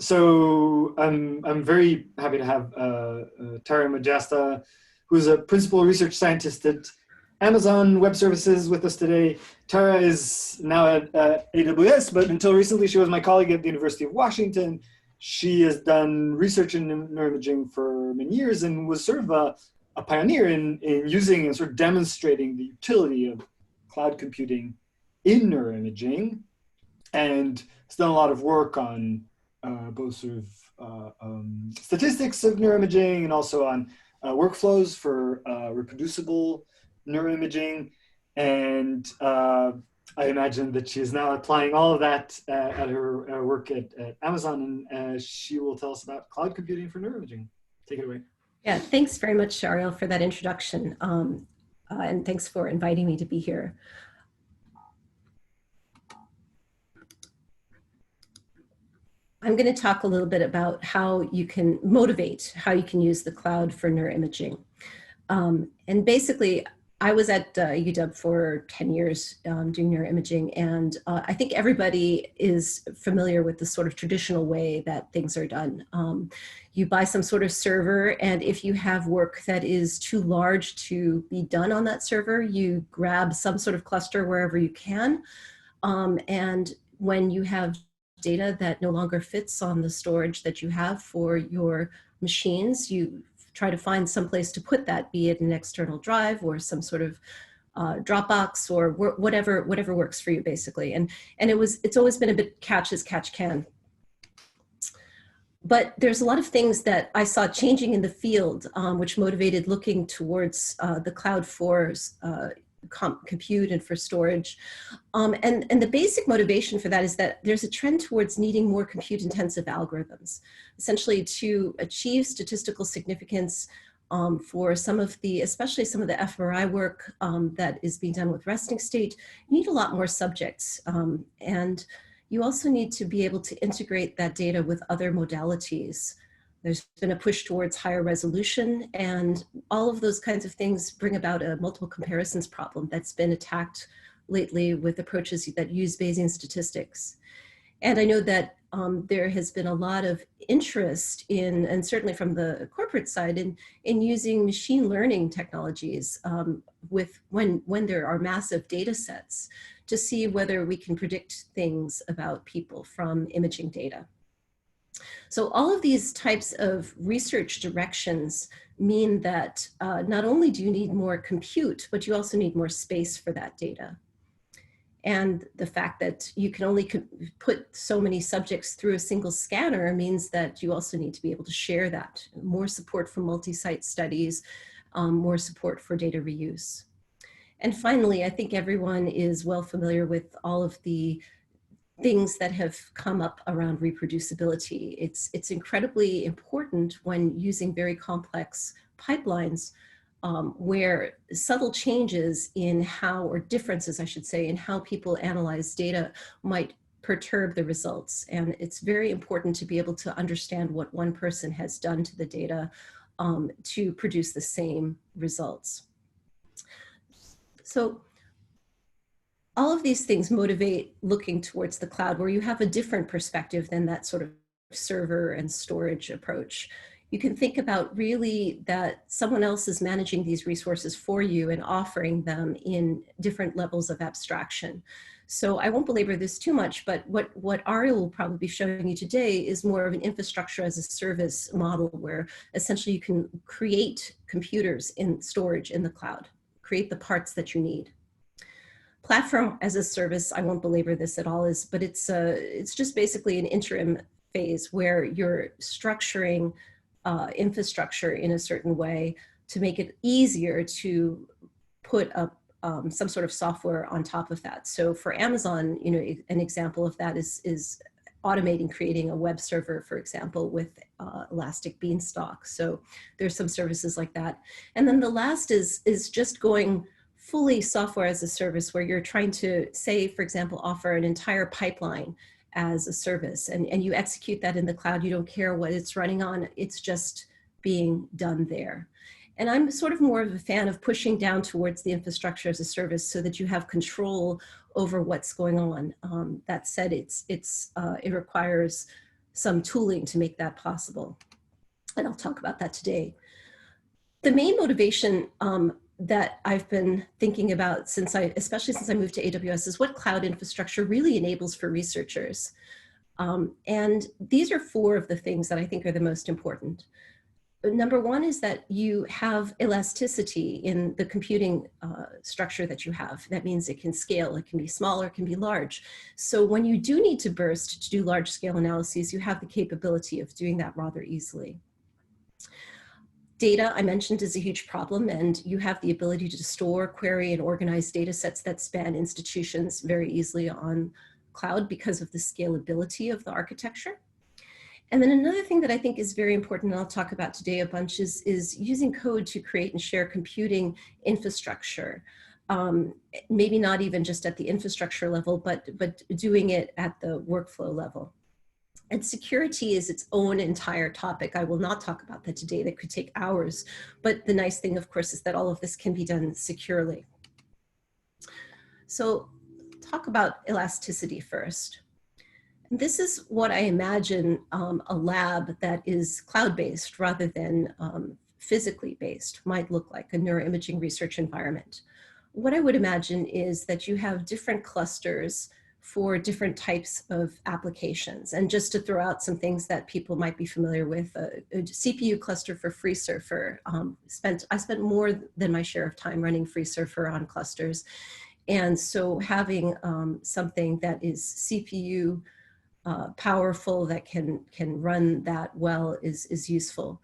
So I'm very happy to have Tara Madhyastha, who's a principal research scientist at Amazon Web Services with us today. Tara is now at AWS, but until recently she was my colleague at the University of Washington. She has done research in neuroimaging for many years and was sort of a pioneer in using and sort of demonstrating the utility of cloud computing in neuroimaging, and has done a lot of work on both sort of statistics of neuroimaging and also on workflows for reproducible neuroimaging. And I imagine that she is now applying all of that at her work at Amazon, and she will tell us about cloud computing for neuroimaging. Take it away. Yeah, thanks very much, Ariel, for that introduction. And thanks for inviting me to be here. I'm going to talk a little bit about how you can motivate, how you can use the cloud for neuroimaging. And basically, I was at UW for 10 years doing neuroimaging, and I think everybody is familiar with the sort of traditional way that things are done. You buy some sort of server, and if you have work that is too large to be done on that server, you grab some sort of cluster wherever you can. And when you have data that no longer fits on the storage that you have for your machines, you try to find some place to put that, be it an external drive or some sort of Dropbox or whatever works for you, basically. And it's always been a bit catch as catch can. But there's a lot of things that I saw changing in the field, which motivated looking towards the cloud for compute and for storage. And the basic motivation for that is that there's a trend towards needing more compute intensive algorithms, essentially to achieve statistical significance for some of the, especially some of the fMRI work that is being done with resting state. You need a lot more subjects. And you also need to be able to integrate that data with other modalities. There's been a push towards higher resolution, and all of those kinds of things bring about a multiple comparisons problem that's been attacked lately with approaches that use Bayesian statistics. And I know that there has been a lot of interest in, and certainly from the corporate side, in using machine learning technologies when there are massive data sets to see whether we can predict things about people from imaging data. So all of these types of research directions mean that not only do you need more compute, but you also need more space for that data. And the fact that you can only put so many subjects through a single scanner means that you also need to be able to share that. More support for multi-site studies, more support for data reuse. And finally, I think everyone is well familiar with all of the things that have come up around reproducibility. It's incredibly important when using very complex pipelines where subtle changes in how, or differences I should say, in how people analyze data might perturb the results. And it's very important to be able to understand what one person has done to the data to produce the same results. So all of these things motivate looking towards the cloud, where you have a different perspective than that sort of server and storage approach. You can think about really that someone else is managing these resources for you and offering them in different levels of abstraction. So I won't belabor this too much, but what Ariel will probably be showing you today is more of an infrastructure as a service model, where essentially you can create computers in storage in the cloud, create the parts that you need. Platform as a service, I won't belabor this at all, but it's just basically an interim phase where you're structuring infrastructure in a certain way to make it easier to put up some sort of software on top of that. So for Amazon, you know, an example of that is automating creating a web server, for example, with Elastic Beanstalk. So there's some services like that. And then the last is just going fully software as a service, where you're trying to, say, for example, offer an entire pipeline as a service, and you execute that in the cloud. You don't care what it's running on, it's just being done there. And I'm sort of more of a fan of pushing down towards the infrastructure as a service so that you have control over what's going on. That said, it requires some tooling to make that possible. And I'll talk about that today. The main motivation that I've been thinking about especially since I moved to AWS, is what cloud infrastructure really enables for researchers. And these are 4 of the things that I think are the most important. Number 1 is that you have elasticity in the computing structure that you have. That means it can scale, it can be smaller, it can be large. So when you do need to burst to do large scale analyses, you have the capability of doing that rather easily. Data, I mentioned, is a huge problem, and you have the ability to store, query, and organize data sets that span institutions very easily on cloud because of the scalability of the architecture. And then another thing that I think is very important, and I'll talk about today a bunch, is using code to create and share computing infrastructure. Maybe not even just at the infrastructure level, but doing it at the workflow level. And security is its own entire topic. I will not talk about that today. That could take hours. But the nice thing, of course, is that all of this can be done securely. So talk about elasticity first. And this is what I imagine a lab that is cloud-based rather than physically based might look like, a neuroimaging research environment. What I would imagine is that you have different clusters for different types of applications. And just to throw out some things that people might be familiar with, a CPU cluster for FreeSurfer. I spent more than my share of time running FreeSurfer on clusters. And so having something that is CPU powerful, that can run that well is useful.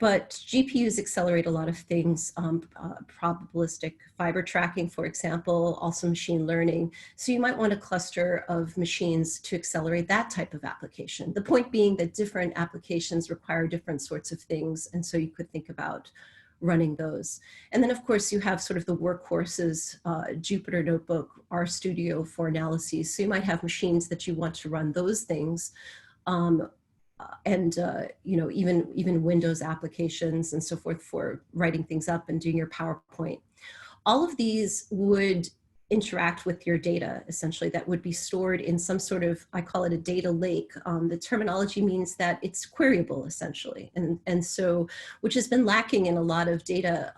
But GPUs accelerate a lot of things, probabilistic fiber tracking, for example, also machine learning. So you might want a cluster of machines to accelerate that type of application. The point being that different applications require different sorts of things, and so you could think about running those. And then of course you have sort of the workhorses, Jupyter Notebook, RStudio for analyses. So you might have machines that you want to run those things. You know, even Windows applications and so forth for writing things up and doing your PowerPoint. All of these would interact with your data, essentially, that would be stored in some sort of, I call it a data lake. The terminology means that it's queryable, essentially. And so, which has been lacking in a lot of data.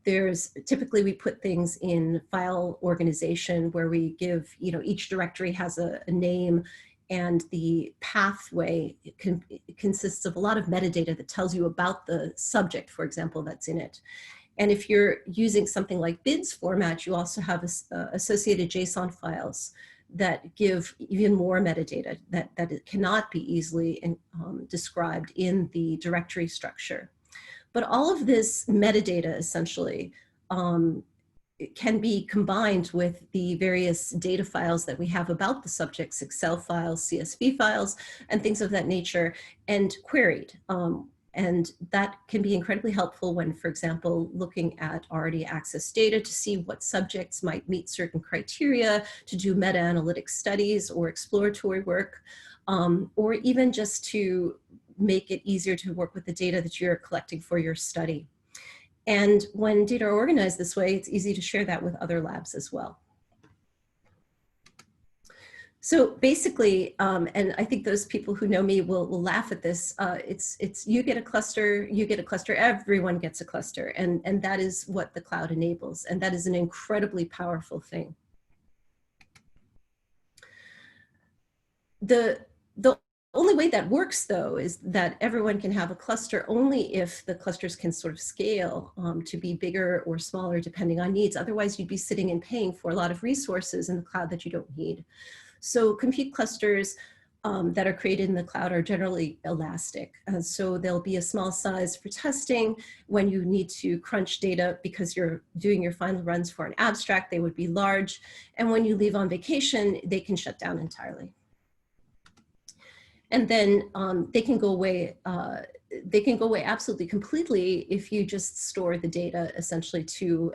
Typically we put things in file organization where we give, you know, each directory has a name, and the pathway consists of a lot of metadata that tells you about the subject, for example, that's in it. And if you're using something like BIDS format, you also have associated JSON files that give even more metadata that it cannot be easily described in the directory structure. But all of this metadata, essentially, can be combined with the various data files that we have about the subjects, Excel files, CSV files, and things of that nature, and queried. And that can be incredibly helpful when, for example, looking at already accessed data to see what subjects might meet certain criteria, to do meta-analytic studies or exploratory work, or even just to make it easier to work with the data that you're collecting for your study. And when data are organized this way, it's easy to share that with other labs as well. So basically, and I think those people who know me will laugh at this, it's you get a cluster, everyone gets a cluster, and that is what the cloud enables, and that is an incredibly powerful thing. The only way that works, though, is that everyone can have a cluster only if the clusters can sort of scale to be bigger or smaller depending on needs. Otherwise, you'd be sitting and paying for a lot of resources in the cloud that you don't need. So compute clusters that are created in the cloud are generally elastic. So there'll be a small size for testing. When you need to crunch data because you're doing your final runs for an abstract, they would be large. And when you leave on vacation, they can shut down entirely. And then they can go away absolutely completely if you just store the data essentially to,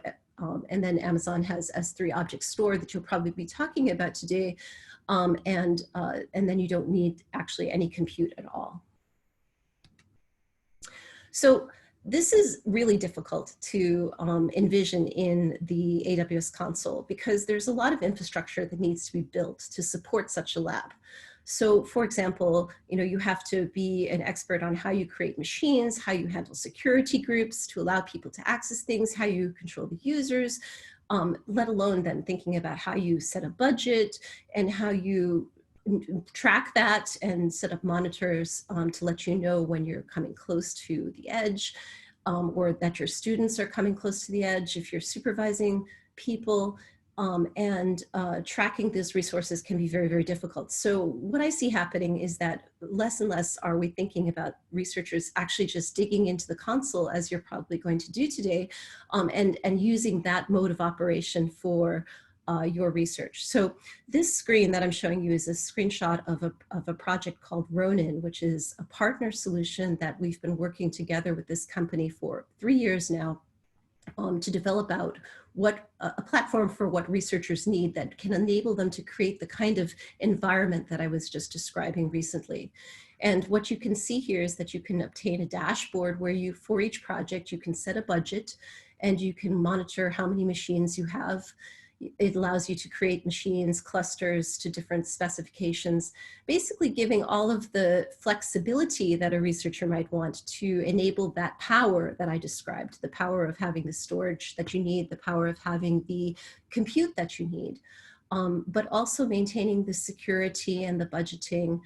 and then Amazon has S3 object store that you'll probably be talking about today. And then you don't need actually any compute at all. So this is really difficult to envision in the AWS console because there's a lot of infrastructure that needs to be built to support such a lab. So for example, you have to be an expert on how you create machines, how you handle security groups to allow people to access things, how you control the users, let alone then thinking about how you set a budget and how you track that and set up monitors to let you know when you're coming close to the edge, or that your students are coming close to the edge if you're supervising people. And tracking these resources can be very, very difficult. So what I see happening is that less and less are we thinking about researchers actually just digging into the console, as you're probably going to do today, and using that mode of operation for your research. So this screen that I'm showing you is a screenshot of a project called Ronin, which is a partner solution that we've been working together with this company for 3 years now, to develop out a platform for what researchers need that can enable them to create the kind of environment that I was just describing recently. And what you can see here is that you can obtain a dashboard where for each project, you can set a budget and you can monitor how many machines you have. It allows you to create machines, clusters to different specifications, basically giving all of the flexibility that a researcher might want to enable that power that I described, the power of having the storage that you need, the power of having the compute that you need, but also maintaining the security and the budgeting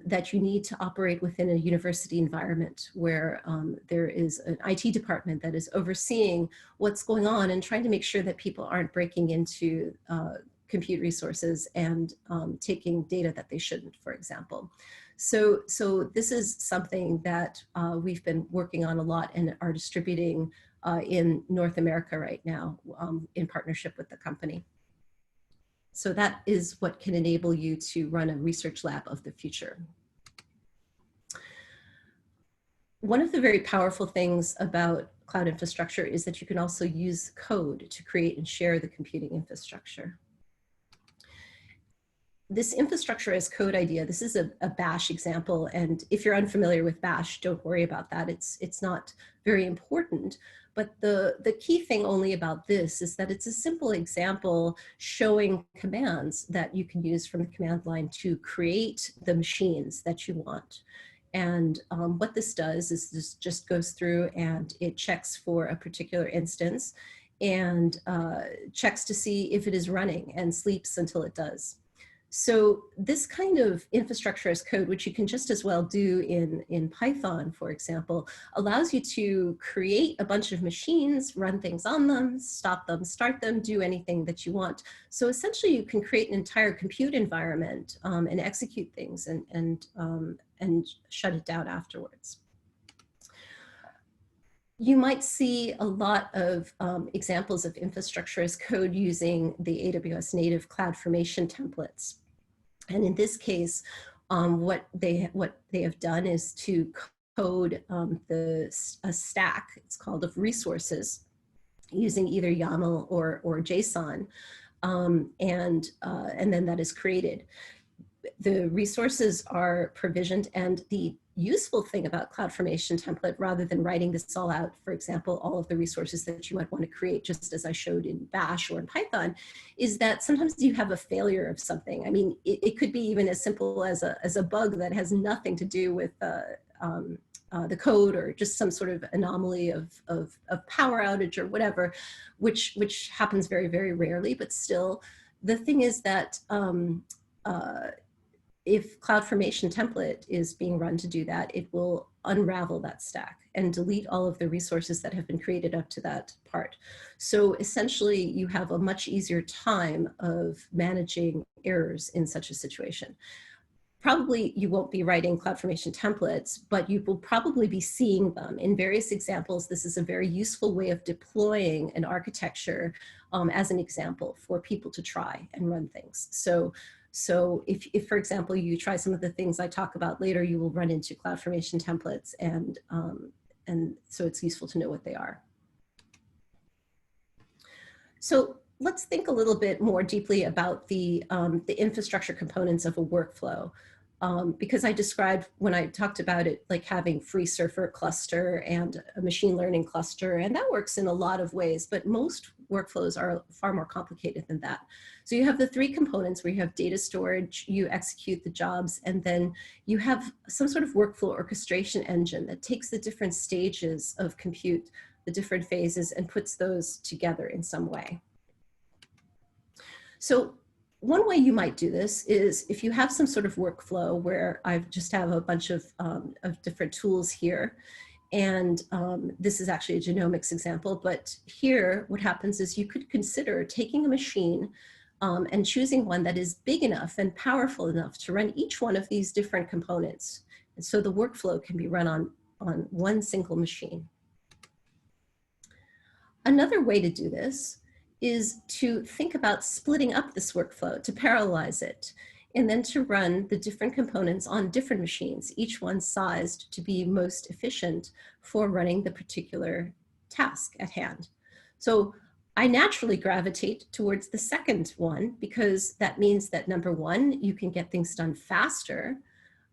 that you need to operate within a university environment where there is an IT department that is overseeing what's going on and trying to make sure that people aren't breaking into compute resources and taking data that they shouldn't, for example. So this is something that we've been working on a lot and are distributing in North America right now in partnership with the company. So that is what can enable you to run a research lab of the future. One of the very powerful things about cloud infrastructure is that you can also use code to create and share the computing infrastructure. This infrastructure as code idea, this is a Bash example. And if you're unfamiliar with Bash, don't worry about that. It's not very important. But the key thing only about this is that it's a simple example showing commands that you can use from the command line to create the machines that you want. And what this does is this just goes through and it checks for a particular instance and checks to see if it is running and sleeps until it does. So this kind of infrastructure as code, which you can just as well do in Python, for example, allows you to create a bunch of machines, run things on them, stop them, start them, do anything that you want. So essentially you can create an entire compute environment and execute things and shut it down afterwards. You might see a lot of examples of infrastructure as code using the AWS native CloudFormation templates. And in this case, what they have done is to code a stack, it's called, of resources using either YAML or JSON, and then that is created. The resources are provisioned, and the useful thing about CloudFormation template, rather than writing this all out, for example, all of the resources that you might want to create, just as I showed in Bash or in Python, is that sometimes you have a failure of something. I mean, it could be even as simple as a bug that has nothing to do with the code, or just some sort of anomaly of power outage or whatever, which happens very, very rarely. But still, the thing is that if CloudFormation template is being run to do that, it will unravel that stack and delete all of the resources that have been created up to that part. So essentially, you have a much easier time of managing errors in such a situation. Probably you won't be writing CloudFormation templates, but you will probably be seeing them. In various examples, this is a very useful way of deploying an architecture as an example for people to try and run things. So if, for example, you try some of the things I talk about later, you will run into CloudFormation templates, and so it's useful to know what they are. So let's think a little bit more deeply about the infrastructure components of a workflow. Because I described, when I talked about it, like having free surfer cluster and a machine learning cluster, and that works in a lot of ways, but most workflows are far more complicated than that. So you have the three components where you have data storage, you execute the jobs, and then you have some sort of workflow orchestration engine that takes the different stages of compute, the different phases, and puts those together in some way. So one way you might do this is if you have some sort of workflow where I just have a bunch of different tools here, and this is actually a genomics example, but here what happens is you could consider taking a machine and choosing one that is big enough and powerful enough to run each one of these different components. And so the workflow can be run on one single machine. Another way to do this is to think about splitting up this workflow, to parallelize it, and then to run the different components on different machines, each one sized to be most efficient for running the particular task at hand. So I naturally gravitate towards the second one because that means that number one, you can get things done faster.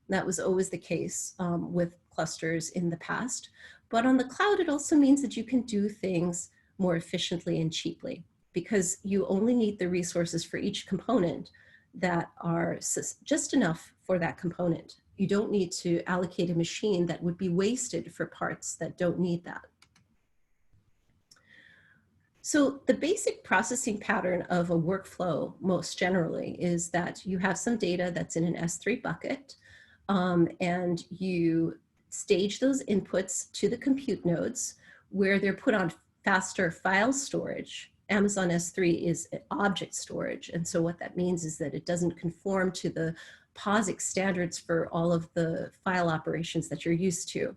That was always the case with clusters in the past. But on the cloud, it also means that you can do things more efficiently and cheaply, because you only need the resources for each component that are just enough for that component. You don't need to allocate a machine that would be wasted for parts that don't need that. So the basic processing pattern of a workflow, most generally, is that you have some data that's in an S3 bucket, and you stage those inputs to the compute nodes where they're put on faster file storage. Amazon S3 is object storage. And so what that means is that it doesn't conform to the POSIX standards for all of the file operations that you're used to.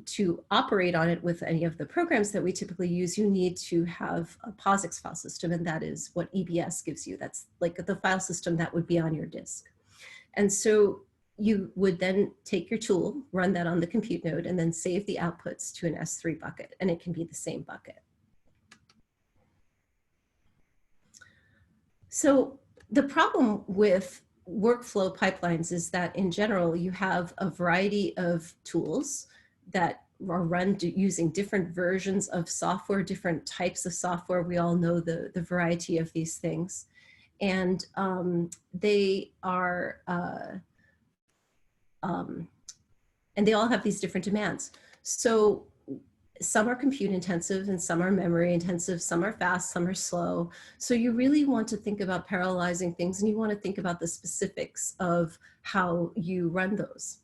To operate on it with any of the programs that we typically use, you need to have a POSIX file system, and that is what EBS gives you. That's like the file system that would be on your disk. And so you would then take your tool, run that on the compute node, and then save the outputs to an S3 bucket, and it can be the same bucket. So the problem with workflow pipelines is that in general, you have a variety of tools that are run using different versions of software, different types of software. We all know the variety of these things. And they are, and they all have these different demands. So some are compute intensive and some are memory intensive, some are fast, some are slow. So you really want to think about parallelizing things, and you want to think about the specifics of how you run those.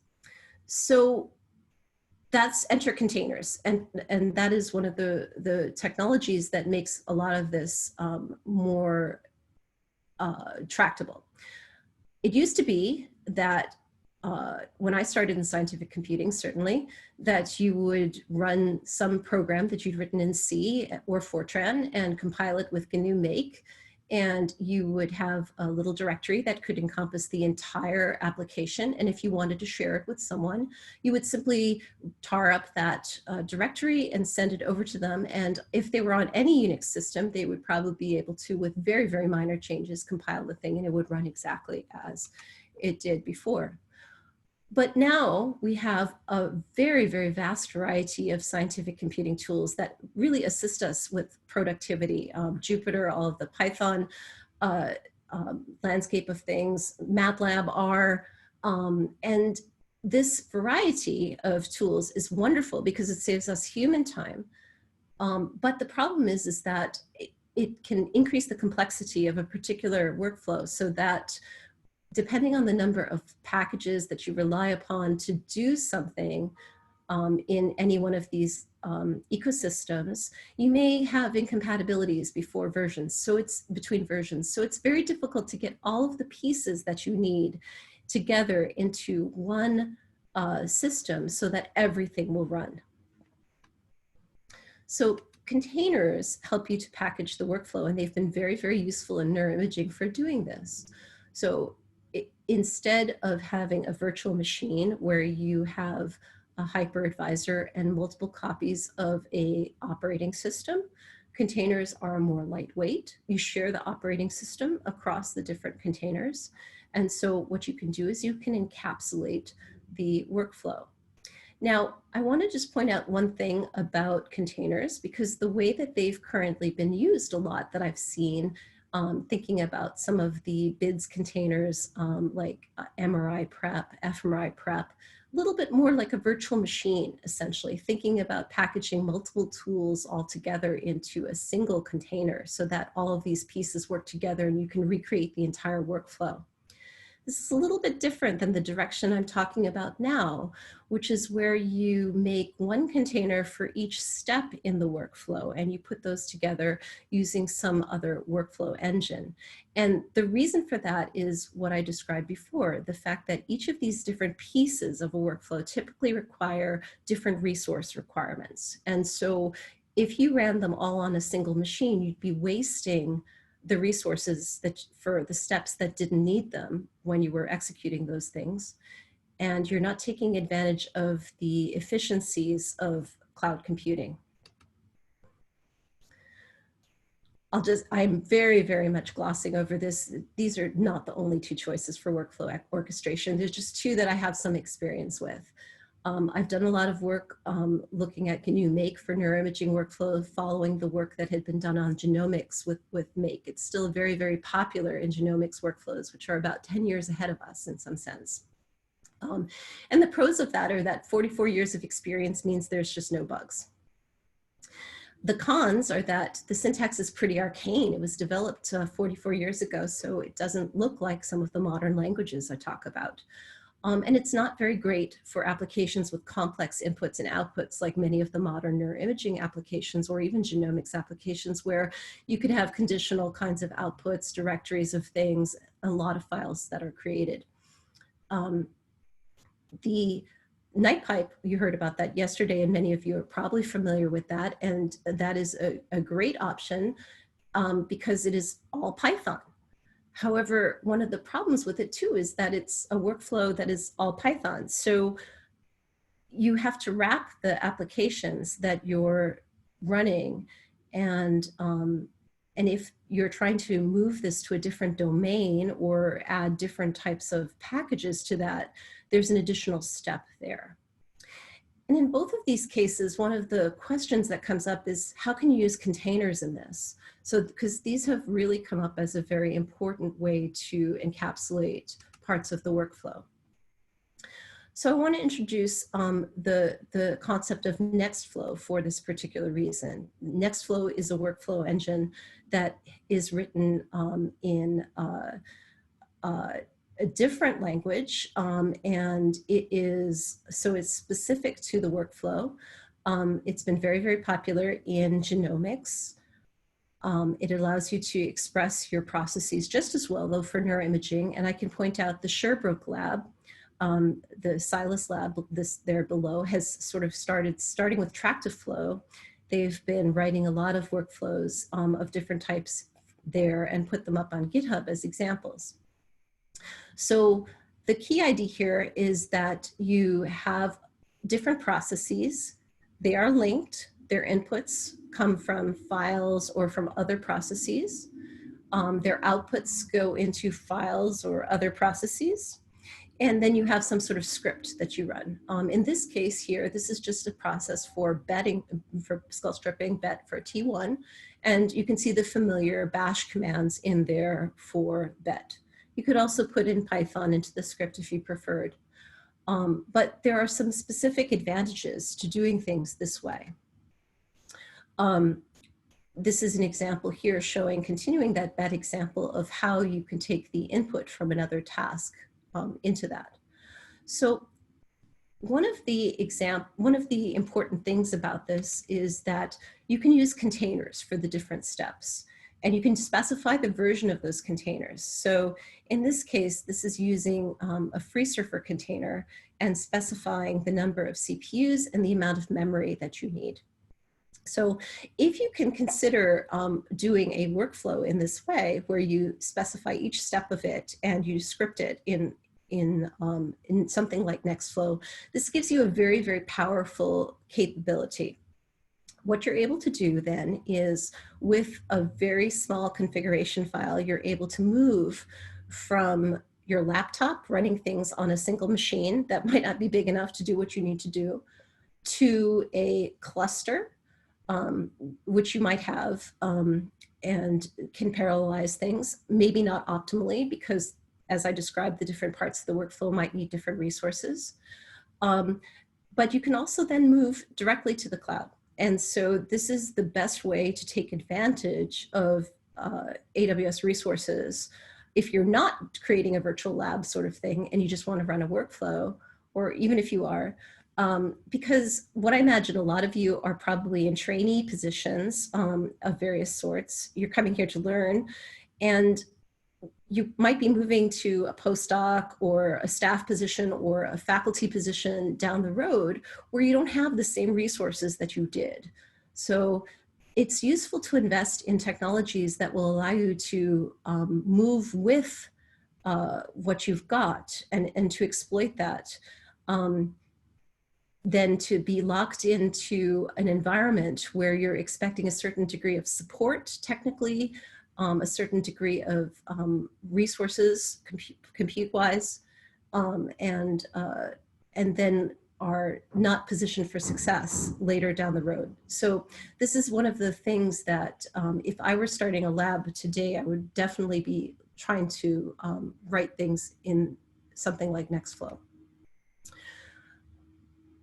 So that's enter containers. And that is one of the technologies that makes a lot of this more tractable. It used to be that when I started in scientific computing, certainly, that you would run some program that you'd written in C or Fortran and compile it with GNU Make, and you would have a little directory that could encompass the entire application. And if you wanted to share it with someone, you would simply tar up that directory and send it over to them. And if they were on any Unix system, they would probably be able to, with very, very minor changes, compile the thing, and it would run exactly as it did before. But now we have a very, very vast variety of scientific computing tools that really assist us with productivity. Jupyter, all of the Python landscape of things, MATLAB, R, and this variety of tools is wonderful because it saves us human time. But the problem is that it can increase the complexity of a particular workflow, so that depending on the number of packages that you rely upon to do something in any one of these ecosystems, you may have incompatibilities between versions. So it's very difficult to get all of the pieces that you need together into one system so that everything will run. So containers help you to package the workflow, and they've been very, very useful in neuroimaging for doing this. So instead of having a virtual machine where you have a hypervisor and multiple copies of an operating system, containers are more lightweight. You share the operating system across the different containers. And so what you can do is you can encapsulate the workflow. Now, I want to just point out one thing about containers, because the way that they've currently been used a lot that I've seen, thinking about some of the BIDS containers like MRI prep, fMRI prep, a little bit more like a virtual machine, essentially, thinking about packaging multiple tools all together into a single container so that all of these pieces work together and you can recreate the entire workflow. This is a little bit different than the direction I'm talking about now, which is where you make one container for each step in the workflow and you put those together using some other workflow engine. And the reason for that is what I described before, the fact that each of these different pieces of a workflow typically require different resource requirements. And so if you ran them all on a single machine, you'd be wasting the resources that for the steps that didn't need them when you were executing those things. And you're not taking advantage of the efficiencies of cloud computing. I'm very, very much glossing over this. These are not the only two choices for workflow orchestration. There's just two that I have some experience with. I've done a lot of work looking at, can you make for neuroimaging workflow, following the work that had been done on genomics with make. It's still very, very popular in genomics workflows, which are about 10 years ahead of us in some sense. And the pros of that are that 44 years of experience means there's just no bugs. The cons are that the syntax is pretty arcane. It was developed 44 years ago, so it doesn't look like some of the modern languages I talk about. And it's not very great for applications with complex inputs and outputs like many of the modern neuroimaging applications or even genomics applications where you could have conditional kinds of outputs, directories of things, a lot of files that are created. The NightPipe, you heard about that yesterday, and many of you are probably familiar with that. And that is a great option because it is all Python. However, one of the problems with it too is that it's a workflow that is all Python. So you have to wrap the applications that you're running, and if you're trying to move this to a different domain or add different types of packages to that, there's an additional step there. And in both of these cases, one of the questions that comes up is, how can you use containers in this? So, because these have really come up as a very important way to encapsulate parts of the workflow. So I want to introduce the concept of Nextflow for this particular reason. Nextflow is a workflow engine that is written in a different language, and it's specific to the workflow. It's been very, very popular in genomics. It allows you to express your processes just as well, though, for neuroimaging. And I can point out the Sherbrooke lab, the Silas lab, there below, has sort of starting with TractiveFlow. They've been writing a lot of workflows of different types there and put them up on GitHub as examples. So the key idea here is that you have different processes. They are linked. Their inputs come from files or from other processes. Their outputs go into files or other processes. And then you have some sort of script that you run. In this case here, this is just a process for betting, for skull stripping, bet for T1. And you can see the familiar bash commands in there for bet. You could also put in Python into the script if you preferred. But there are some specific advantages to doing things this way. This is an example here showing, continuing that bet example of how you can take the input from another task into that. So one of the important things about this is that you can use containers for the different steps, and you can specify the version of those containers. So in this case, this is using a FreeSurfer container and specifying the number of CPUs and the amount of memory that you need. So if you can consider doing a workflow in this way, where you specify each step of it and you script it in something like Nextflow, this gives you a very, very powerful capability. What you're able to do then is, with a very small configuration file, you're able to move from your laptop running things on a single machine that might not be big enough to do what you need to do, to a cluster, which you might have, and can parallelize things, maybe not optimally, because as I described, the different parts of the workflow might need different resources. But you can also then move directly to the cloud. And so this is the best way to take advantage of AWS resources if you're not creating a virtual lab sort of thing and you just want to run a workflow, or even if you are, because what I imagine a lot of you are probably in trainee positions of various sorts. You're coming here to learn, and you might be moving to a postdoc or a staff position or a faculty position down the road where you don't have the same resources that you did. So it's useful to invest in technologies that will allow you to move with what you've got and to exploit that, than to be locked into an environment where you're expecting a certain degree of support technically, a certain degree of resources compute-wise, and then are not positioned for success later down the road. So this is one of the things that if I were starting a lab today, I would definitely be trying to write things in something like Nextflow.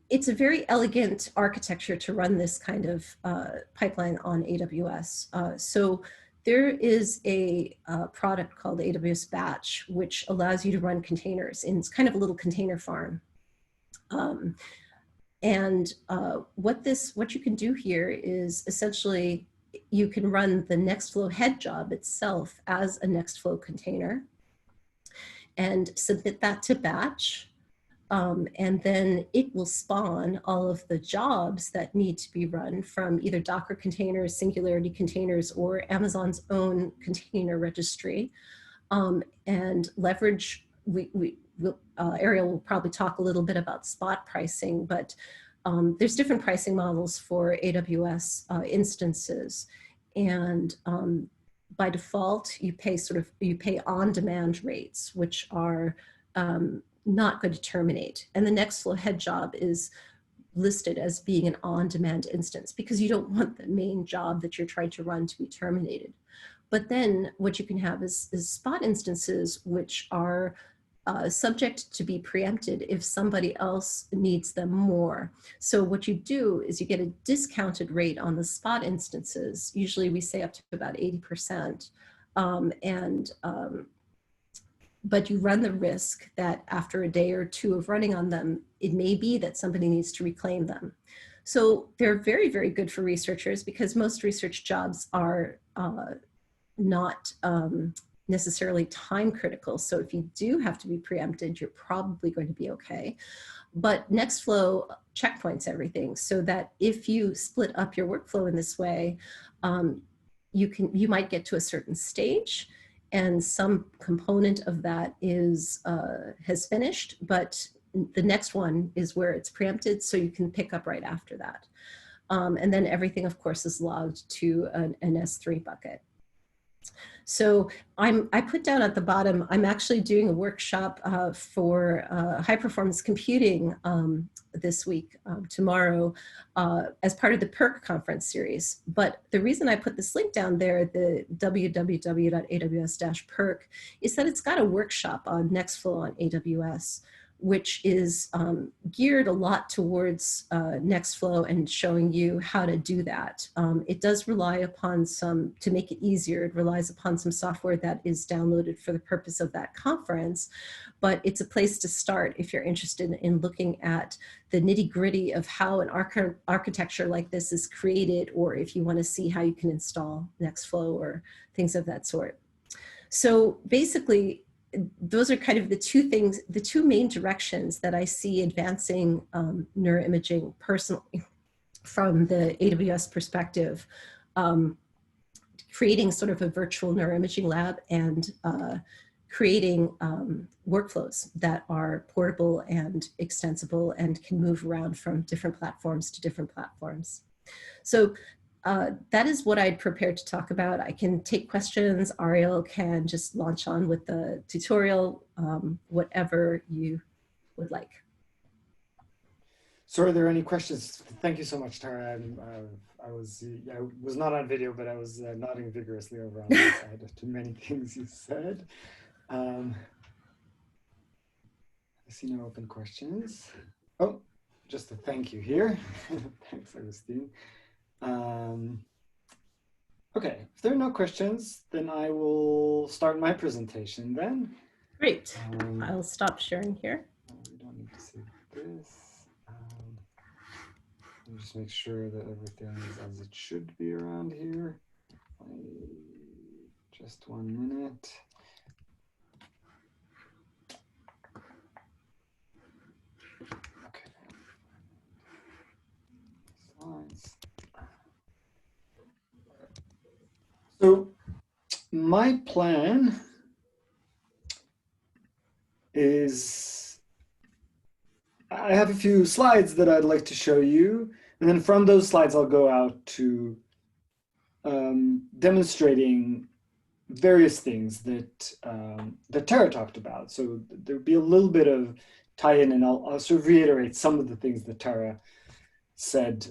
It's a very elegant architecture to run this kind of pipeline on AWS. So there is a product called AWS Batch, which allows you to run containers in kind of a little container farm. What you can do here is essentially you can run the Nextflow head job itself as a Nextflow container and submit that to Batch. And then it will spawn all of the jobs that need to be run from either Docker containers, Singularity containers, or Amazon's own container registry, and leverage. Ariel will probably talk a little bit about spot pricing, but there's different pricing models for AWS instances, and by default, you pay on-demand rates, which are not going to terminate. And the Nextflow head job is listed as being an on-demand instance because you don't want the main job that you're trying to run to be terminated. But then what you can have is spot instances, which are subject to be preempted if somebody else needs them more. So what you do is you get a discounted rate on the spot instances. Usually we say up to about 80%. But you run the risk that after a day or two of running on them, it may be that somebody needs to reclaim them. So they're very, very good for researchers because most research jobs are not necessarily time critical. So if you do have to be preempted, you're probably going to be okay. But Nextflow checkpoints everything so that if you split up your workflow in this way, you might get to a certain stage and some component of that has finished, but the next one is where it's preempted, so you can pick up right after that. And then everything, of course, is logged to an S3 bucket. So I put down at the bottom, I'm actually doing a workshop for high performance computing this week, tomorrow, as part of the PERC conference series. But the reason I put this link down there, the www.aws-perc, is that it's got a workshop on Nextflow on AWS, which is geared a lot towards Nextflow and showing you how to do that. It does rely upon to make it easier, it relies upon some software that is downloaded for the purpose of that conference, but it's a place to start if you're interested in looking at the nitty-gritty of how an architecture like this is created, or if you want to see how you can install Nextflow or things of that sort. So basically, those are kind of the two main directions that I see advancing neuroimaging personally from the AWS perspective, creating sort of a virtual neuroimaging lab and creating workflows that are portable and extensible and can move around from different platforms to different platforms. So that is what I'd prepared to talk about. I can take questions. Ariel can just launch on with the tutorial, whatever you would like. So are there any questions? Thank you so much, Tara. I was not on video, but I was nodding vigorously over on the side to many things you said. I see no open questions. Oh, just a thank you here. Thanks, Augustine. Okay, if there are no questions, then I will start my presentation then. Great. I'll stop sharing here. We don't need to see this. Let me just make sure that everything is as it should be around here. Just 1 minute. Okay. Slides. So my plan is I have a few slides that I'd like to show you, and then from those slides I'll go out to demonstrating various things that that Tara talked about. So there'll be a little bit of tie-in, and I'll sort of reiterate some of the things that Tara said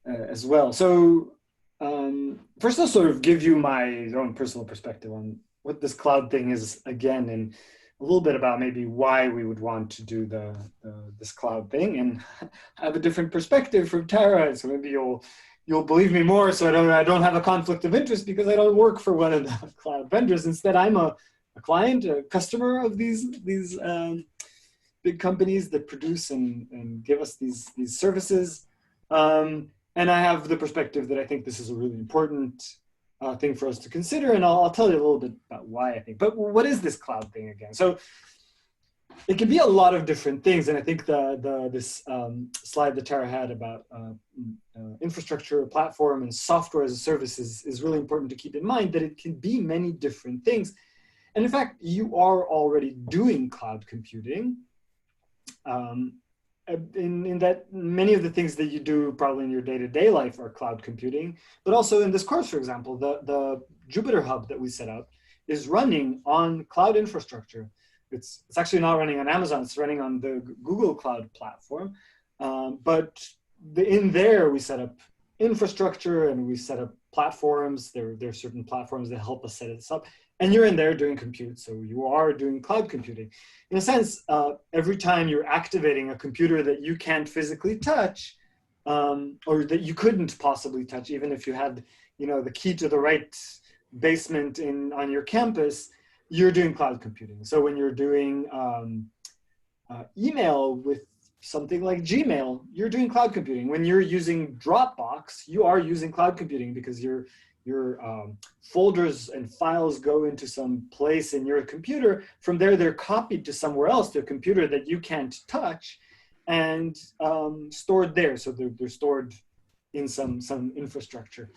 as well. So first I'll sort of give you my own personal perspective on what this cloud thing is again, and a little bit about maybe why we would want to do this cloud thing, and have a different perspective from Tara. So maybe you'll believe me more, so I don't have a conflict of interest because I don't work for one of the cloud vendors. Instead, I'm a client, a customer of these big companies that produce and give us these services. And I have the perspective that I think this is a really important thing for us to consider, and I'll tell you a little bit about why I think. But what is this cloud thing again? So it can be a lot of different things, and I think this slide that Tara had about infrastructure, platform, and software as a service is really important to keep in mind, that it can be many different things. And in fact, you are already doing cloud computing. In that many of the things that you do probably in your day-to-day life are cloud computing, but also in this course, for example, the Jupyter Hub that we set up is running on cloud infrastructure. It's actually not running on Amazon, it's running on the Google Cloud platform. But in there, we set up infrastructure and we set up platforms. There are certain platforms that help us set this up. And you're in there doing compute, so you are doing cloud computing. In a sense, every time you're activating a computer that you can't physically touch, or that you couldn't possibly touch, even if you had, the key to the right basement on your campus, you're doing cloud computing. So when you're doing email with something like Gmail, you're doing cloud computing. When you're using Dropbox, you are using cloud computing because your folders and files go into some place in your computer. From there, they're copied to somewhere else, to a computer that you can't touch, and stored there. So they're stored in some infrastructure.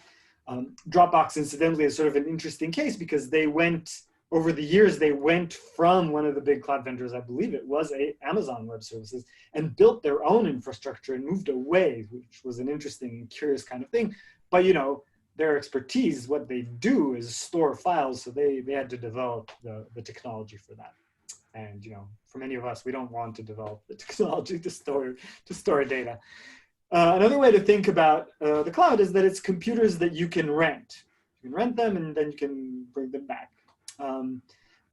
Dropbox, incidentally, is sort of an interesting case because over the years, they went from one of the big cloud vendors, I believe it was Amazon Web Services, and built their own infrastructure and moved away, which was an interesting and curious kind of thing. But their expertise, what they do is store files, so they had to develop the technology for that. And for many of us, we don't want to develop the technology to store data. Another way to think about the cloud is that it's computers that you can rent. You can rent them and then you can bring them back.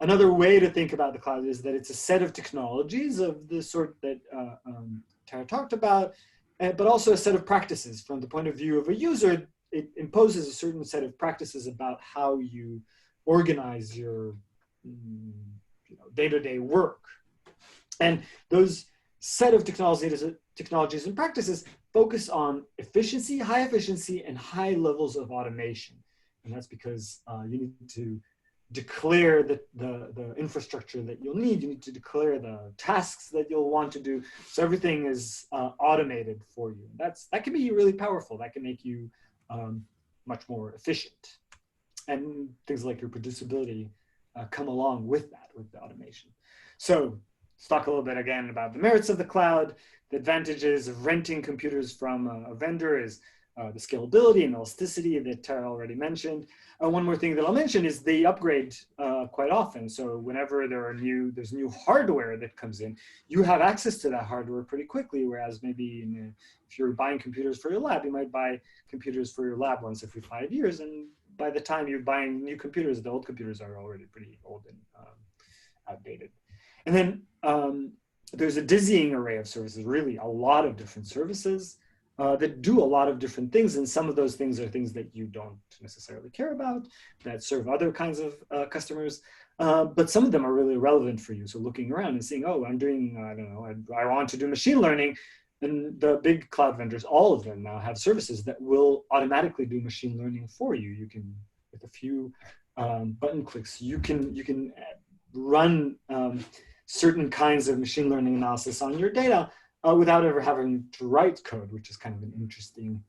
Another way to think about the cloud is that it's a set of technologies of the sort that Tara talked about, but also a set of practices. From the point of view of a user, it imposes a certain set of practices about how you organize your day-to-day work. And those set of technologies and practices focus on efficiency, high efficiency, and high levels of automation. And that's because you need to declare the infrastructure that you'll need. You need to declare the tasks that you'll want to do. So everything is automated for you. That can be really powerful. That can make you much more efficient. And things like reproducibility come along with that, with the automation. So let's talk a little bit again about the merits of the cloud. The advantages of renting computers from a vendor is the scalability and elasticity that Tara already mentioned. One more thing that I'll mention is they upgrade quite often. So whenever there's new hardware that comes in, you have access to that hardware pretty quickly. Whereas maybe if you're buying computers for your lab, you might buy computers for your lab once every 5 years. And by the time you're buying new computers, the old computers are already pretty old and outdated. And then there's a dizzying array of services, really a lot of different services that do a lot of different things. And some of those things are things that you don't necessarily care about, that serve other kinds of customers. But some of them are really relevant for you. So looking around and seeing, oh, I'm doing, I don't know, I want to do machine learning. And the big cloud vendors, all of them now have services that will automatically do machine learning for you. You can, with a few button clicks, you can run certain kinds of machine learning analysis on your data without ever having to write code, which is kind of an interesting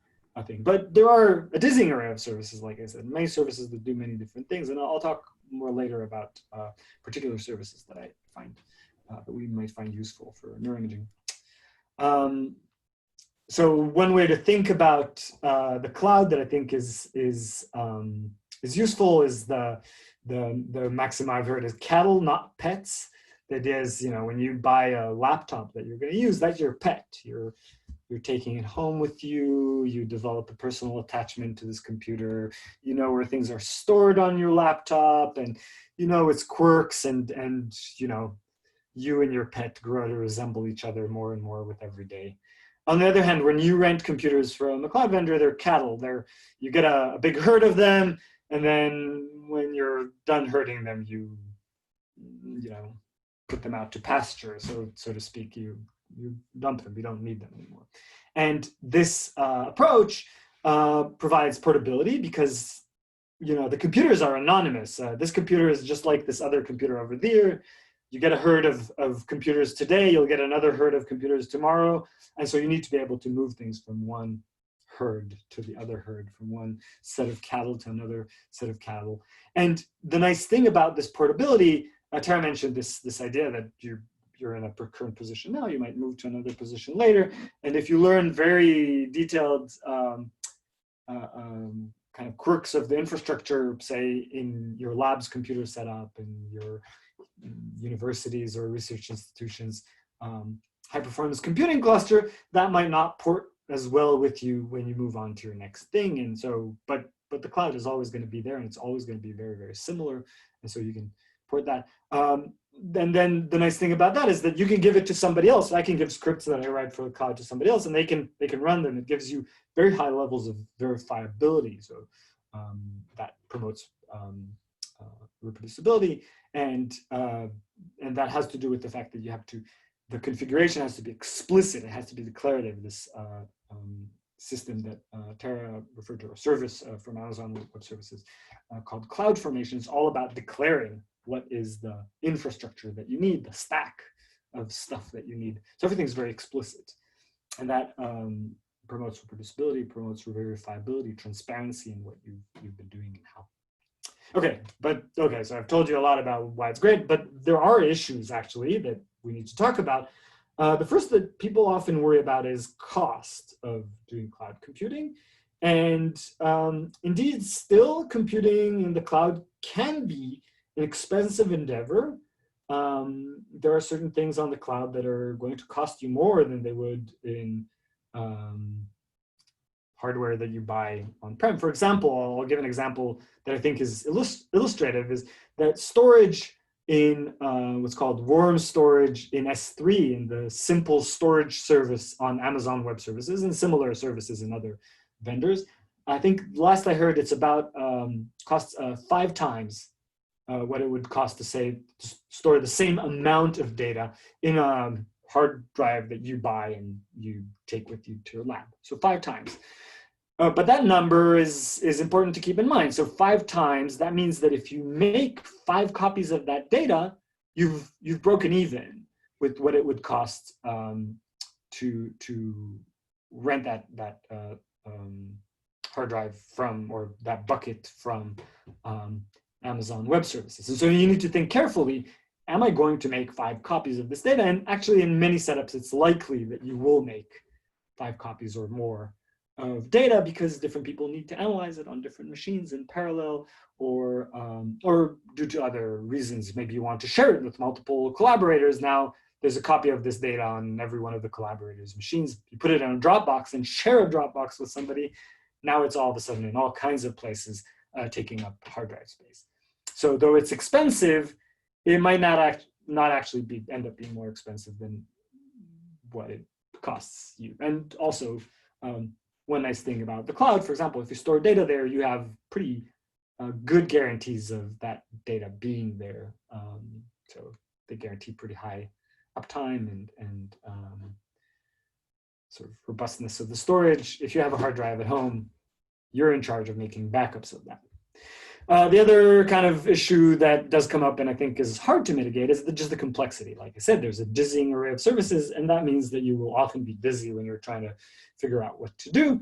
thing. But there are a dizzying array of services, like I said, many services that do many different things. And I'll talk more later about particular services that I find that we might find useful for neuroimaging. So one way to think about the cloud that I think is useful is the maxim I've heard is cattle, not pets. The idea is, when you buy a laptop that you're going to use, that's your pet. You're taking it home with you. You develop a personal attachment to this computer. You know where things are stored on your laptop, and you know its quirks, and you and your pet grow to resemble each other more and more with every day. On the other hand, when you rent computers from a cloud vendor, they're cattle. You get a big herd of them, and then when you're done herding them, you put them out to pasture, so to speak. You dump them. You don't need them anymore. And this approach provides portability because the computers are anonymous. This computer is just like this other computer over there. You get a herd of computers today, you'll get another herd of computers tomorrow. And so you need to be able to move things from one herd to the other herd, from one set of cattle to another set of cattle. And the nice thing about this portability, Tara mentioned this idea that you're in a current position now, you might move to another position later. And if you learn very detailed kind of quirks of the infrastructure, say in your lab's computer setup, in your universities or research institutions, high performance computing cluster, that might not port as well with you when you move on to your next thing. And so, but the cloud is always going to be there, and it's always going to be very, very similar. And so you can port that. And then the nice thing about that is that you can give it to somebody else. I can give scripts that I write for the cloud to somebody else, and they can run them. It gives you very high levels of verifiability. So that promotes reproducibility, and that has to do with the fact that the configuration has to be explicit. It has to be declarative. This system that Tara referred to, a service from Amazon Web Services called CloudFormation, is all about declaring what is the infrastructure that you need, the stack of stuff that you need. So everything's very explicit. And that promotes reproducibility, promotes verifiability, transparency in what you've been doing and how. Okay, so I've told you a lot about why it's great, but there are issues actually that we need to talk about. The first that people often worry about is cost of doing cloud computing. And indeed, still computing in the cloud can be an expensive endeavor. There are certain things on the cloud that are going to cost you more than they would in hardware that you buy on-prem. For example, I'll give an example that I think is illustrative, is that storage in what's called warm storage in S3, in the simple storage service on Amazon Web Services and similar services in other vendors. I think last I heard it's about costs 5 times what it would cost to store the same amount of data in a hard drive that you buy and you take with you to your lab. So 5 times. But that number is important to keep in mind. So 5 times, that means that if you make 5 copies of that data, you've broken even with what it would cost to rent that hard drive from, or that bucket from Amazon Web Services. And so you need to think carefully, am I going to make 5 copies of this data? And actually, in many setups, it's likely that you will make 5 copies or more of data because different people need to analyze it on different machines in parallel, or due to other reasons. Maybe you want to share it with multiple collaborators. Now there's a copy of this data on every one of the collaborators' machines. You put it in a Dropbox and share a Dropbox with somebody. Now it's all of a sudden in all kinds of places taking up hard drive space. So though it's expensive, it might not actually end up being more expensive than what it costs you. And also, one nice thing about the cloud, for example, if you store data there, you have pretty good guarantees of that data being there. So they guarantee pretty high uptime and sort of robustness of the storage. If you have a hard drive at home, you're in charge of making backups of that. The other kind of issue that does come up and I think is hard to mitigate is just the complexity. Like I said, there's a dizzying array of services, and that means that you will often be busy when you're trying to figure out what to do.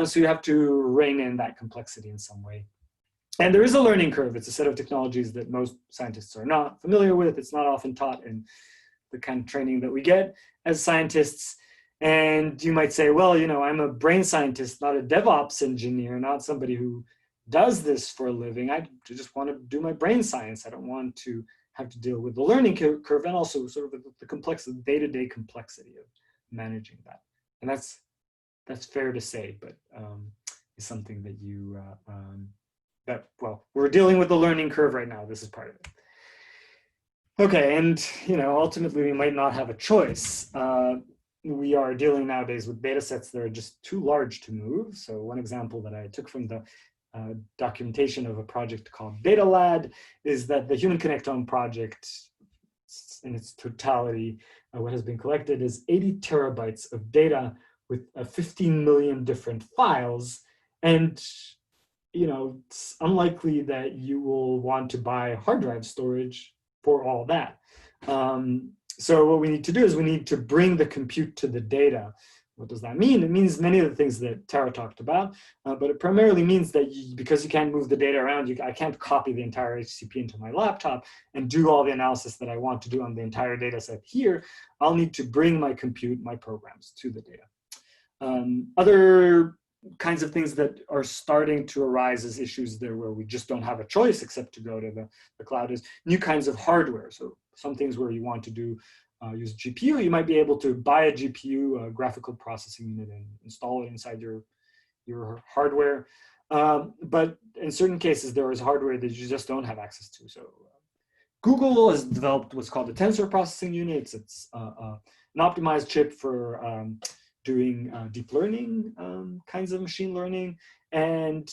So you have to rein in that complexity in some way. And there is a learning curve. It's a set of technologies that most scientists are not familiar with. It's not often taught in the kind of training that we get as scientists. And you might say, well, you know, I'm a brain scientist, not a DevOps engineer, not somebody who does this for a living. I just want to do my brain science. I don't want to have to deal with the learning curve and also sort of the complexity, day-to-day complexity of managing that. And that's fair to say, but it's something that you, well, we're dealing with the learning curve right now. This is part of it. Okay, and you know, ultimately we might not have a choice. We are dealing nowadays with data sets that are just too large to move. So one example that I took from the documentation of a project called DataLad is that the Human Connectome project in its totality, what has been collected is 80 terabytes of data with 15 million different files. And you know, it's unlikely that you will want to buy hard drive storage for all that. So what we need to do is we need to bring the compute to the data. What does that mean? It means many of the things that Tara talked about, but it primarily means that because you can't move the data around, I can't copy the entire HCP into my laptop and do all the analysis that I want to do on the entire data set here. I'll need to bring my compute, my programs to the data. Other kinds of things that are starting to arise as issues there where we just don't have a choice except to go to the cloud is new kinds of hardware. So some things where you want to do use GPU, you might be able to buy a GPU, a graphical processing unit, and install it inside your hardware. But in certain cases, there is hardware that you just don't have access to. So Google has developed what's called a tensor processing unit. It's an optimized chip for doing deep learning kinds of machine learning, and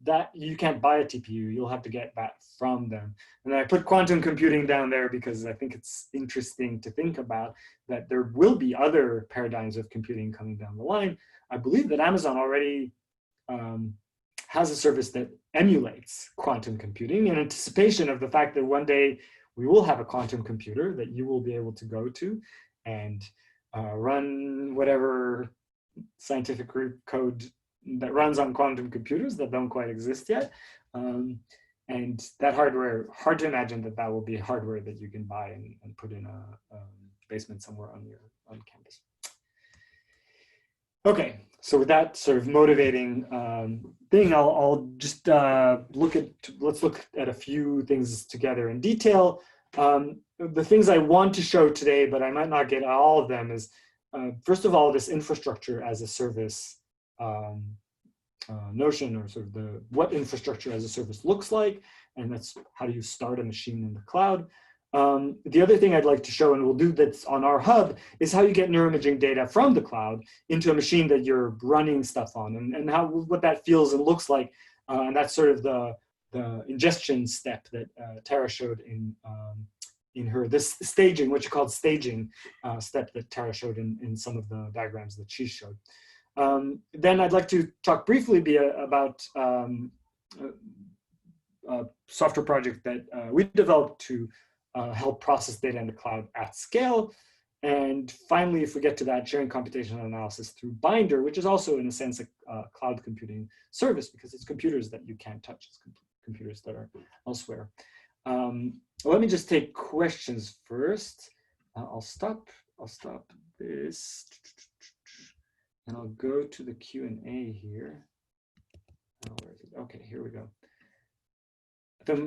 that you can't buy a TPU, you'll have to get that from them. And I put quantum computing down there because I think it's interesting to think about that there will be other paradigms of computing coming down the line. I believe that Amazon already has a service that emulates quantum computing in anticipation of the fact that one day we will have a quantum computer that you will be able to go to and run whatever scientific code that runs on quantum computers that don't quite exist yet. And that hardware, hard to imagine that that will be hardware that you can buy and put in a basement somewhere on campus. Okay, so with that sort of motivating thing, I'll just let's look at a few things together in detail. The things I want to show today, but I might not get all of them, is first of all, this infrastructure as a service notion, or sort of what infrastructure as a service looks like, and that's how do you start a machine in the cloud. The other thing I'd like to show, and we'll do that's on our hub, is how you get neuroimaging data from the cloud into a machine that you're running stuff on, and what that feels and looks like. And that's sort of the ingestion step that Tara showed in her this staging, what you called staging step that Tara showed in some of the diagrams that she showed. Then I'd like to talk briefly about a software project that we developed to help process data in the cloud at scale. And finally, if we get to that, sharing computational analysis through Binder, which is also in a sense a cloud computing service because it's computers that you can't touch, it's computers that are elsewhere. Let me just take questions first. I'll stop this, and I'll go to the Q&A here. Where is it? Okay, here we go.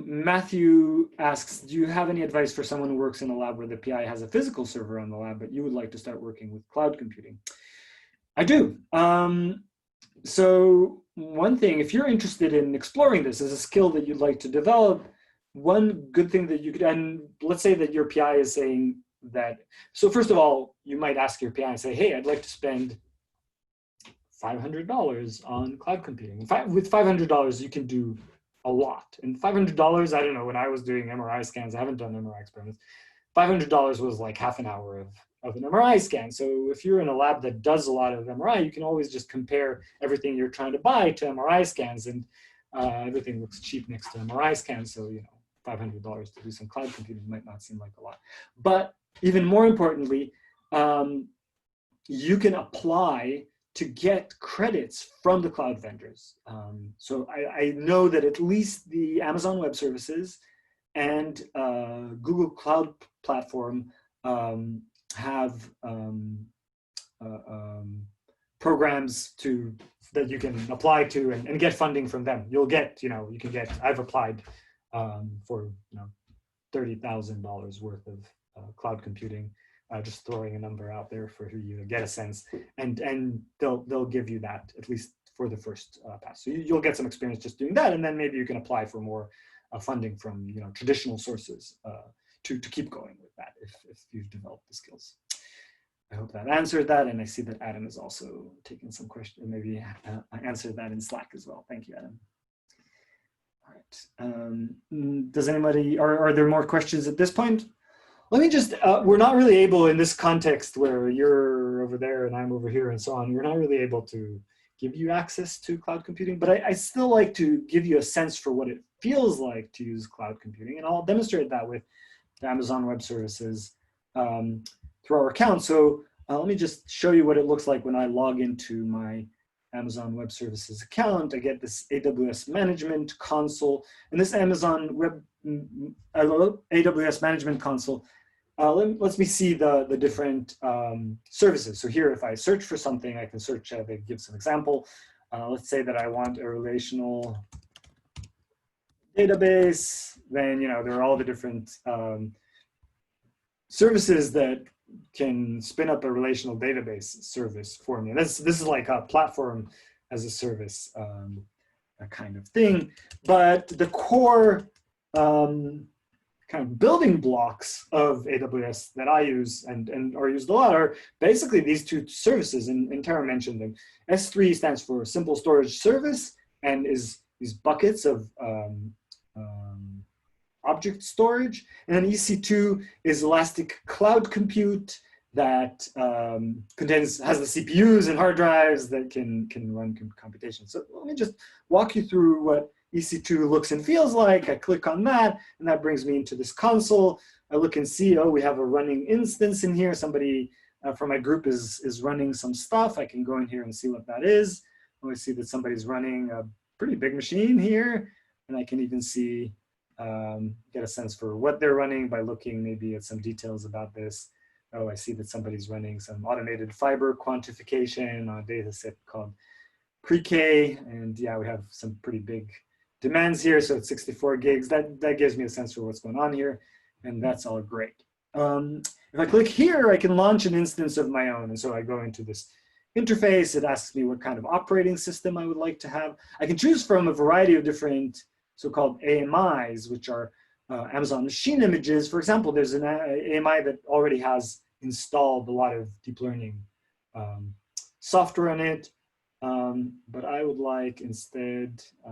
Matthew asks, do you have any advice for someone who works in a lab where the PI has a physical server on the lab, but you would like to start working with cloud computing? I do. So one thing, if you're interested in exploring this as a skill that you'd like to develop, one good thing that you could, and let's say that your PI is saying that, so first of all, you might ask your PI and say, hey, I'd like to spend $500 on cloud computing. With $500, you can do a lot. And $500, I don't know, when I was doing MRI scans, I haven't done MRI experiments, $500 was like half an hour of an MRI scan. So if you're in a lab that does a lot of MRI, you can always just compare everything you're trying to buy to MRI scans, and everything looks cheap next to MRI scans. So, you know, $500 to do some cloud computing might not seem like a lot. But even more importantly, you can apply to get credits from the cloud vendors. So I know that at least the Amazon Web Services and Google Cloud Platform have programs that you can apply to and get funding from them. You'll get, you know, you can get, I've applied for, you know, $30,000 worth of cloud computing. Just throwing a number out there for you to get a sense, and they'll give you that at least for the first pass. So you'll get some experience just doing that, and then maybe you can apply for more funding from, you know, traditional sources to keep going with that if you've developed the skills. I hope that answered that, and I see that Adam is also taking some questions. Maybe I answered that in Slack as well. Thank you, Adam. All right. Does anybody? Are there more questions at this point? Let me just, we're not really able in this context where you're over there and I'm over here and so on, we're not really able to give you access to cloud computing, but I still like to give you a sense for what it feels like to use cloud computing. And I'll demonstrate that with the Amazon Web Services through our account. So let me just show you what it looks like when I log into my Amazon Web Services account. I get this AWS Management Console, and this AWS Management Console lets me see the different services. So here, if I search for something, I can search, they give some example. Let's say that I want a relational database. Then, you know, there are all the different services that can spin up a relational database service for me. This is like a platform as a service kind of thing. But the core kind of building blocks of AWS that I use and are used a lot are basically these two services, and Tara mentioned them. S3 stands for Simple Storage Service and is these buckets of object storage. And then EC2 is Elastic Cloud Compute that has the CPUs and hard drives that can run computation. So let me just walk you through what EC2 looks and feels like. I click on that, and that brings me into this console. I look and see, oh, we have a running instance in here. Somebody from my group is running some stuff. I can go in here and see what that is. I see that somebody's running a pretty big machine here, and I can even see, get a sense for what they're running by looking maybe at some details about this. Oh, I see that somebody's running some automated fiber quantification on a data set called pre-K, and yeah, we have some pretty big demands here, so it's 64 gigs. That gives me a sense for what's going on here, and that's all great. If I click here, I can launch an instance of my own, and so I go into this interface. It asks me what kind of operating system I would like to have. I can choose from a variety of different so-called AMIs, which are Amazon Machine Images. For example, there's an AMI that already has installed a lot of deep learning software in it, but I would like instead, I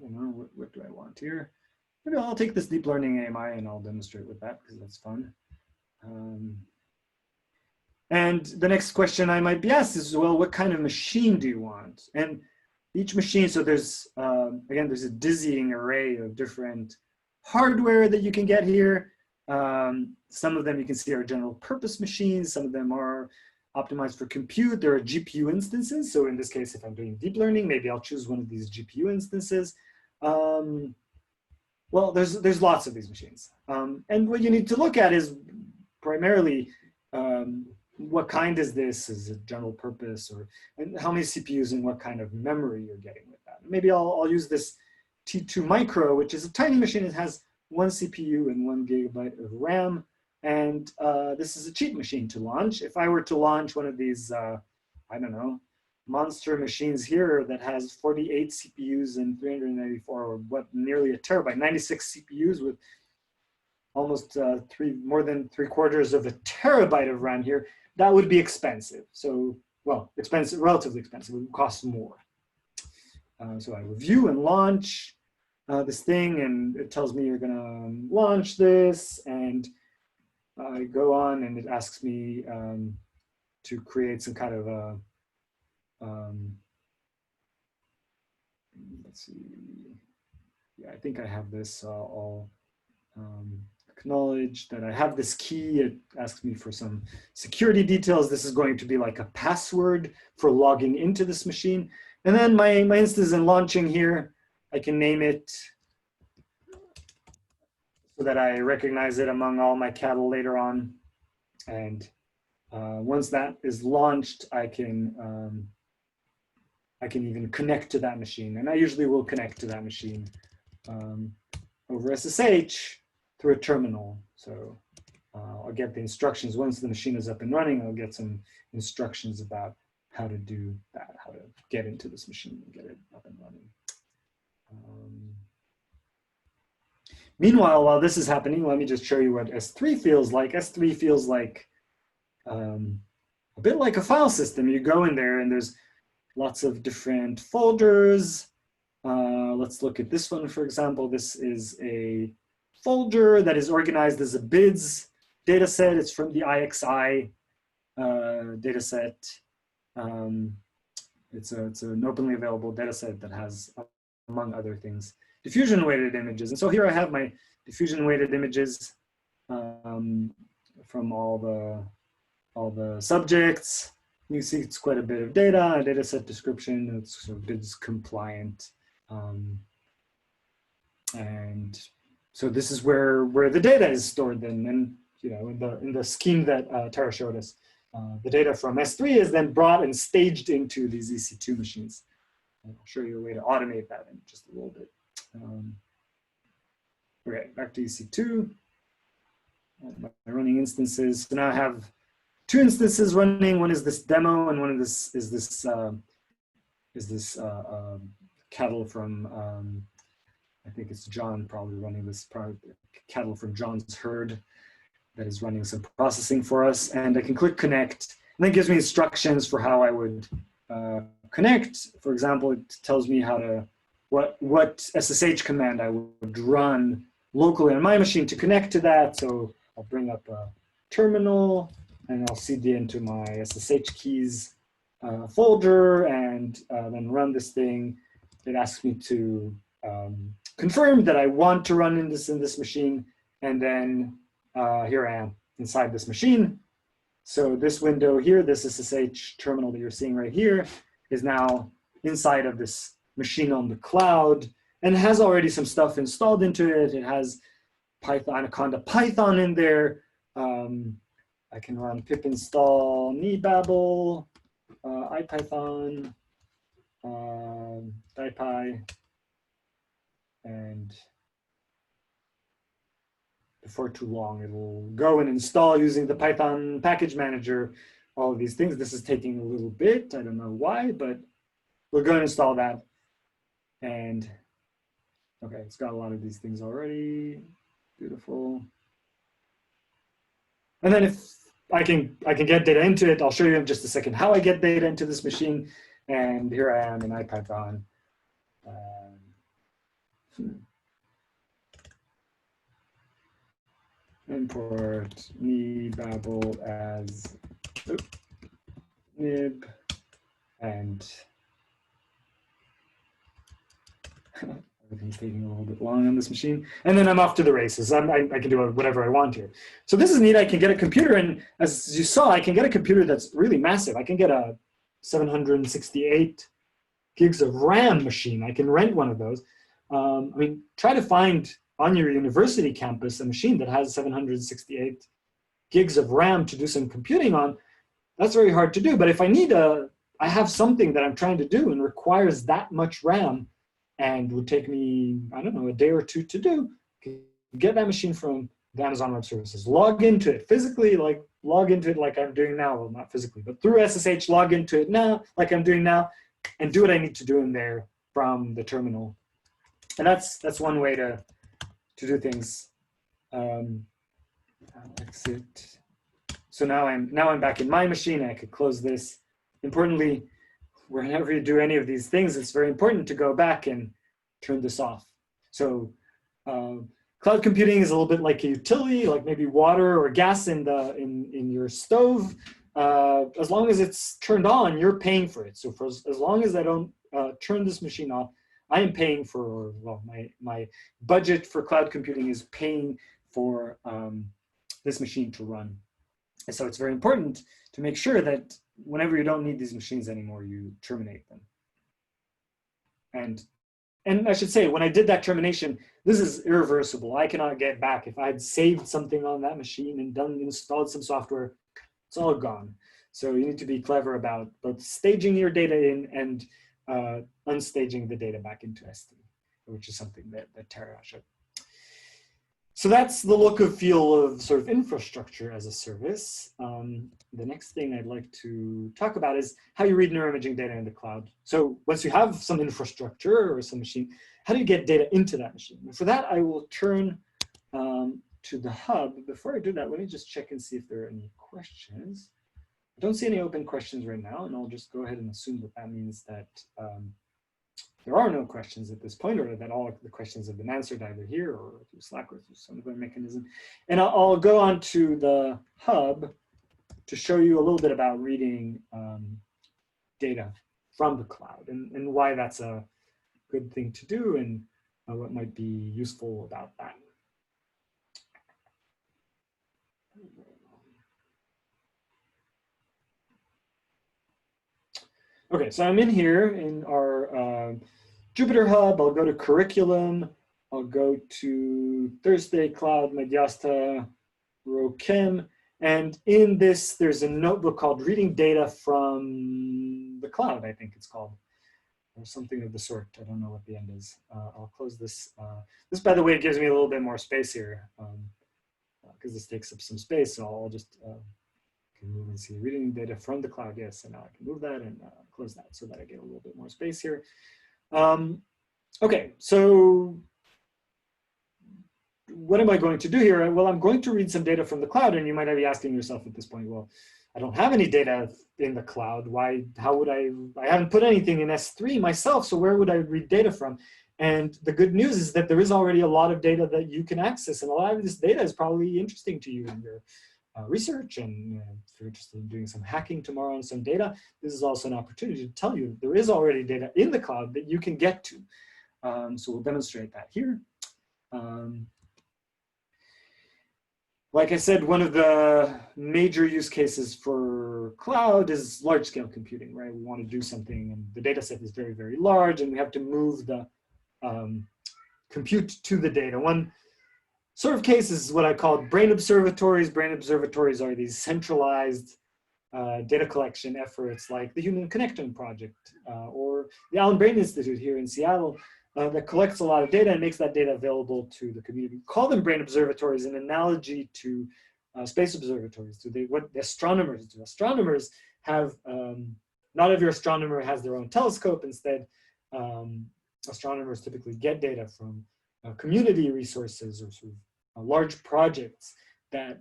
don't know, what do I want here? Maybe I'll take this deep learning AMI and I'll demonstrate with that because that's fun. And the next question I might be asked is, well, what kind of machine do you want? And each machine, so there's, again, there's a dizzying array of different hardware that you can get here. Some of them you can see are general purpose machines. Some of them are optimized for compute. There are GPU instances. So in this case, if I'm doing deep learning, maybe I'll choose one of these GPU instances. Well, there's lots of these machines. And what you need to look at is primarily what kind is this? Is it general purpose, or and how many CPUs and what kind of memory you're getting with that? Maybe I'll use this T2 Micro, which is a tiny machine. It has 1 CPU and 1 GB of RAM. And this is a cheap machine to launch. If I were to launch one of these, I don't know, monster machines here that has 48 CPUs and 394, or what, nearly a terabyte, 96 CPUs with almost more than 3/4 of a terabyte of RAM here, that would be expensive. So, well, expensive, relatively expensive, it would cost more. So I review and launch this thing, and it tells me you're gonna launch this, and I go on and it asks me to create some kind of a, let's see, yeah, I think I have this all acknowledge that I have this key. It asks me for some security details. This is going to be like a password for logging into this machine. And then my instance in launching here, I can name it so that I recognize it among all my cattle later on. And once that is launched, I can even connect to that machine. And I usually will connect to that machine over SSH through a terminal. So I'll get the instructions. Once the machine is up and running, I'll get some instructions about how to do that, how to get into this machine and get it up and running. Meanwhile, while this is happening, let me just show you what S3 feels like. S3 feels like a bit like a file system. You go in there and there's lots of different folders. Let's look at this one, for example. This is a folder that is organized as a BIDS data set. It's from the IXI data set. It's an openly available data set that has, among other things, diffusion weighted images. And so here I have my diffusion weighted images from all the subjects. You see it's quite a bit of data, a data set description. It's sort of BIDS compliant. And so this is where the data is stored then. And you know, in the scheme that Tara showed us, the data from S3 is then brought and staged into these EC2 machines. And I'll show you a way to automate that in just a little bit. Okay, back to EC2. My running instances. So now I have 2 instances running. One is this demo, and one of this is this cattle from I think it's John probably running this cattle from John's herd that is running some processing for us. And I can click connect, and that gives me instructions for how I would connect. For example, it tells me how to what SSH command I would run locally on my machine to connect to that. So I'll bring up a terminal and I'll CD into my SSH keys folder and then run this thing. It asks me to confirm that I want to run in this machine. And then here I am inside this machine. So this window here, this SSH terminal that you're seeing right here, is now inside of this machine on the cloud and has already some stuff installed into it. It has Python, Anaconda Python in there. I can run pip install nebabel, ipython, dipy, and before too long, it'll go and install using the Python package manager, all of these things. This is taking a little bit. I don't know why, but we'll go and install that. And okay, it's got a lot of these things already. Beautiful. And then if I can get data into it, I'll show you in just a second how I get data into this machine. And here I am in IPython. Import nebabel as nib, and everything's taking a little bit long on this machine. And then I'm off to the races. I can do whatever I want here. So this is neat. I can get a computer, and as you saw, I can get a computer that's really massive. I can get a 768 gigs of RAM machine. I can rent one of those. I mean, try to find on your university campus a machine that has 768 gigs of RAM to do some computing on, that's very hard to do. But if I have something that I'm trying to do and requires that much RAM and would take me, I don't know, a day or two to do, get that machine from the Amazon Web Services, log into it physically, like log into it like I'm doing now, well, not physically, but through SSH, log into it now, like I'm doing now, and do what I need to do in there from the terminal. And that's one way to do things. Exit. So now I'm back in my machine. I could close this. Importantly, whenever you do any of these things, it's very important to go back and turn this off. So cloud computing is a little bit like a utility, like maybe water or gas in your stove. As long as it's turned on, you're paying for it. So for as long as I don't turn this machine off, I am paying for, well, my budget for cloud computing is paying for this machine to run. And so it's very important to make sure that whenever you don't need these machines anymore, you terminate them. And I should say, when I did that termination, this is irreversible. I cannot get back. If I had saved something on that machine and installed some software, it's all gone. So you need to be clever about both staging your data in and unstaging the data back into S3, which is something that Tara showed. So that's the look and feel of sort of infrastructure as a service. The next thing I'd like to talk about is how you read neuroimaging data in the cloud. So once you have some infrastructure or some machine, how do you get data into that machine? And for that, I will turn to the hub. Before I do that, let me just check and see if there are any questions. I don't see any open questions right now, and I'll just go ahead and assume that that means that there are no questions at this point, or that all of the questions have been answered either here or through Slack or through some other mechanism. And I'll go on to the hub to show you a little bit about reading data from the cloud and why that's a good thing to do and what might be useful about that. Okay, so I'm in here in our Jupyter Hub. I'll go to curriculum. I'll go to Thursday Cloud, Madhyastha, Rokem. And in this, there's a notebook called Reading Data from the Cloud, I think it's called, or something of the sort. I don't know what the end is. I'll close this. This, by the way, gives me a little bit more space here because this takes up some space. So I'll just can move and see reading data from the cloud. Yes, and now I can move that and close that so that I get a little bit more space here. Okay, so what am I going to do here? Well, I'm going to read some data from the cloud, and you might be asking yourself at this point, well, I don't have any data in the cloud. Why, how would I haven't put anything in S3 myself, so where would I read data from? And the good news is that there is already a lot of data that you can access, and a lot of this data is probably interesting to you in your research, and if you're interested in doing some hacking tomorrow on some data, this is also an opportunity to tell you there is already data in the cloud that you can get to. So we'll demonstrate that here. Like I said, one of the major use cases for cloud is large-scale computing, right? We want to do something, and the data set is very, very large, and we have to move the compute to the data. One sort of case is what I call brain observatories. Brain observatories are these centralized data collection efforts like the Human Connectome Project or the Allen Brain Institute here in Seattle that collects a lot of data and makes that data available to the community. We call them brain observatories, an analogy to space observatories, to what the astronomers do. Astronomers have, not every astronomer has their own telescope. Instead, astronomers typically get data from community resources or sort of large projects that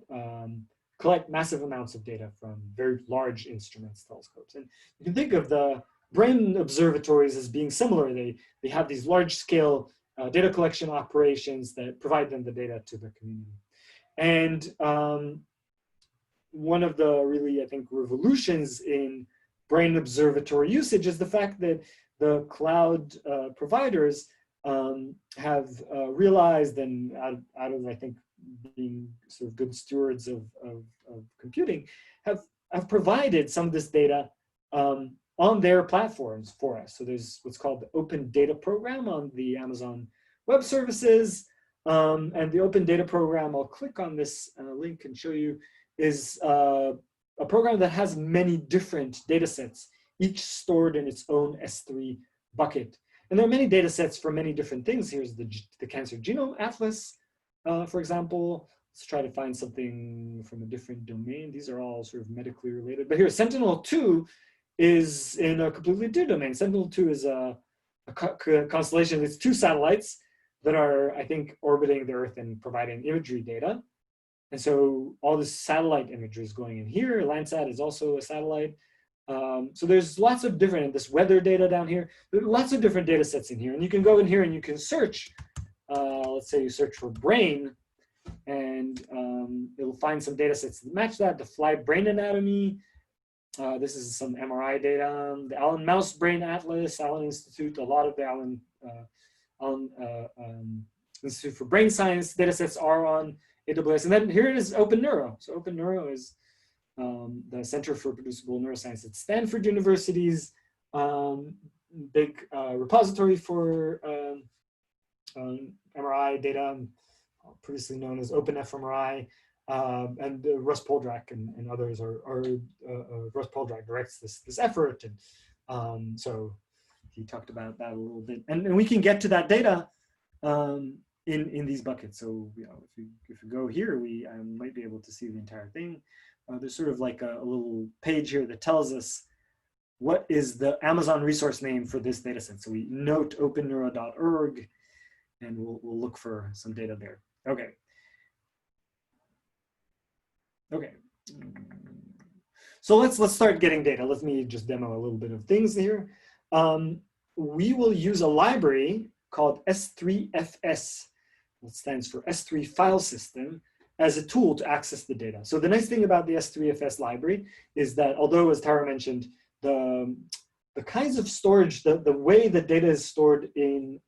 collect massive amounts of data from very large instruments, telescopes. And you can think of the brain observatories as being similar. They have these large scale data collection operations that provide them the data to the community. And one of the really, I think, revolutions in brain observatory usage is the fact that the cloud providers have realized, and out of, I think, being sort of good stewards of computing, have provided some of this data on their platforms for us. So there's what's called the Open Data Program on the Amazon Web Services. And the Open Data Program, I'll click on this link and show you, is a program that has many different data sets, each stored in its own S3 bucket. And there are many data sets for many different things. Here's the Cancer Genome Atlas, for example. Let's try to find something from a different domain. These are all sort of medically related. But here, Sentinel-2 is in a completely new domain. Sentinel-2 is a constellation. It's 2 satellites that are, I think, orbiting the Earth and providing imagery data. And so all this satellite imagery is going in here. Landsat is also a satellite. So there's lots of different, this weather data down here, there are lots of different data sets in here. And you can go in here and you can search, let's say you search for brain, and it'll find some data sets that match that, the fly brain anatomy. This is some MRI data, the Allen Mouse Brain Atlas, Allen Institute, a lot of the Allen Institute for Brain Science data sets are on AWS. And then here it is Open Neuro. So Open Neuro is the Center for Reproducible Neuroscience at Stanford University's big repository for MRI data, previously known as OpenFMRI, and Russ Poldrack and others Russ Poldrack directs this effort, and so he talked about that a little bit. And we can get to that data in these buckets. So if you go here, we might be able to see the entire thing. There's sort of like a little page here that tells us what is the Amazon resource name for this data set. So we note openneuro.org, and we'll look for some data there. Okay. Okay. So let's start getting data. Let me just demo a little bit of things here. We will use a library called S3FS, that stands for S3 File System, as a tool to access the data. So the nice thing about the S3FS library is that, although, as Tara mentioned, the kinds of storage, the way the data is stored in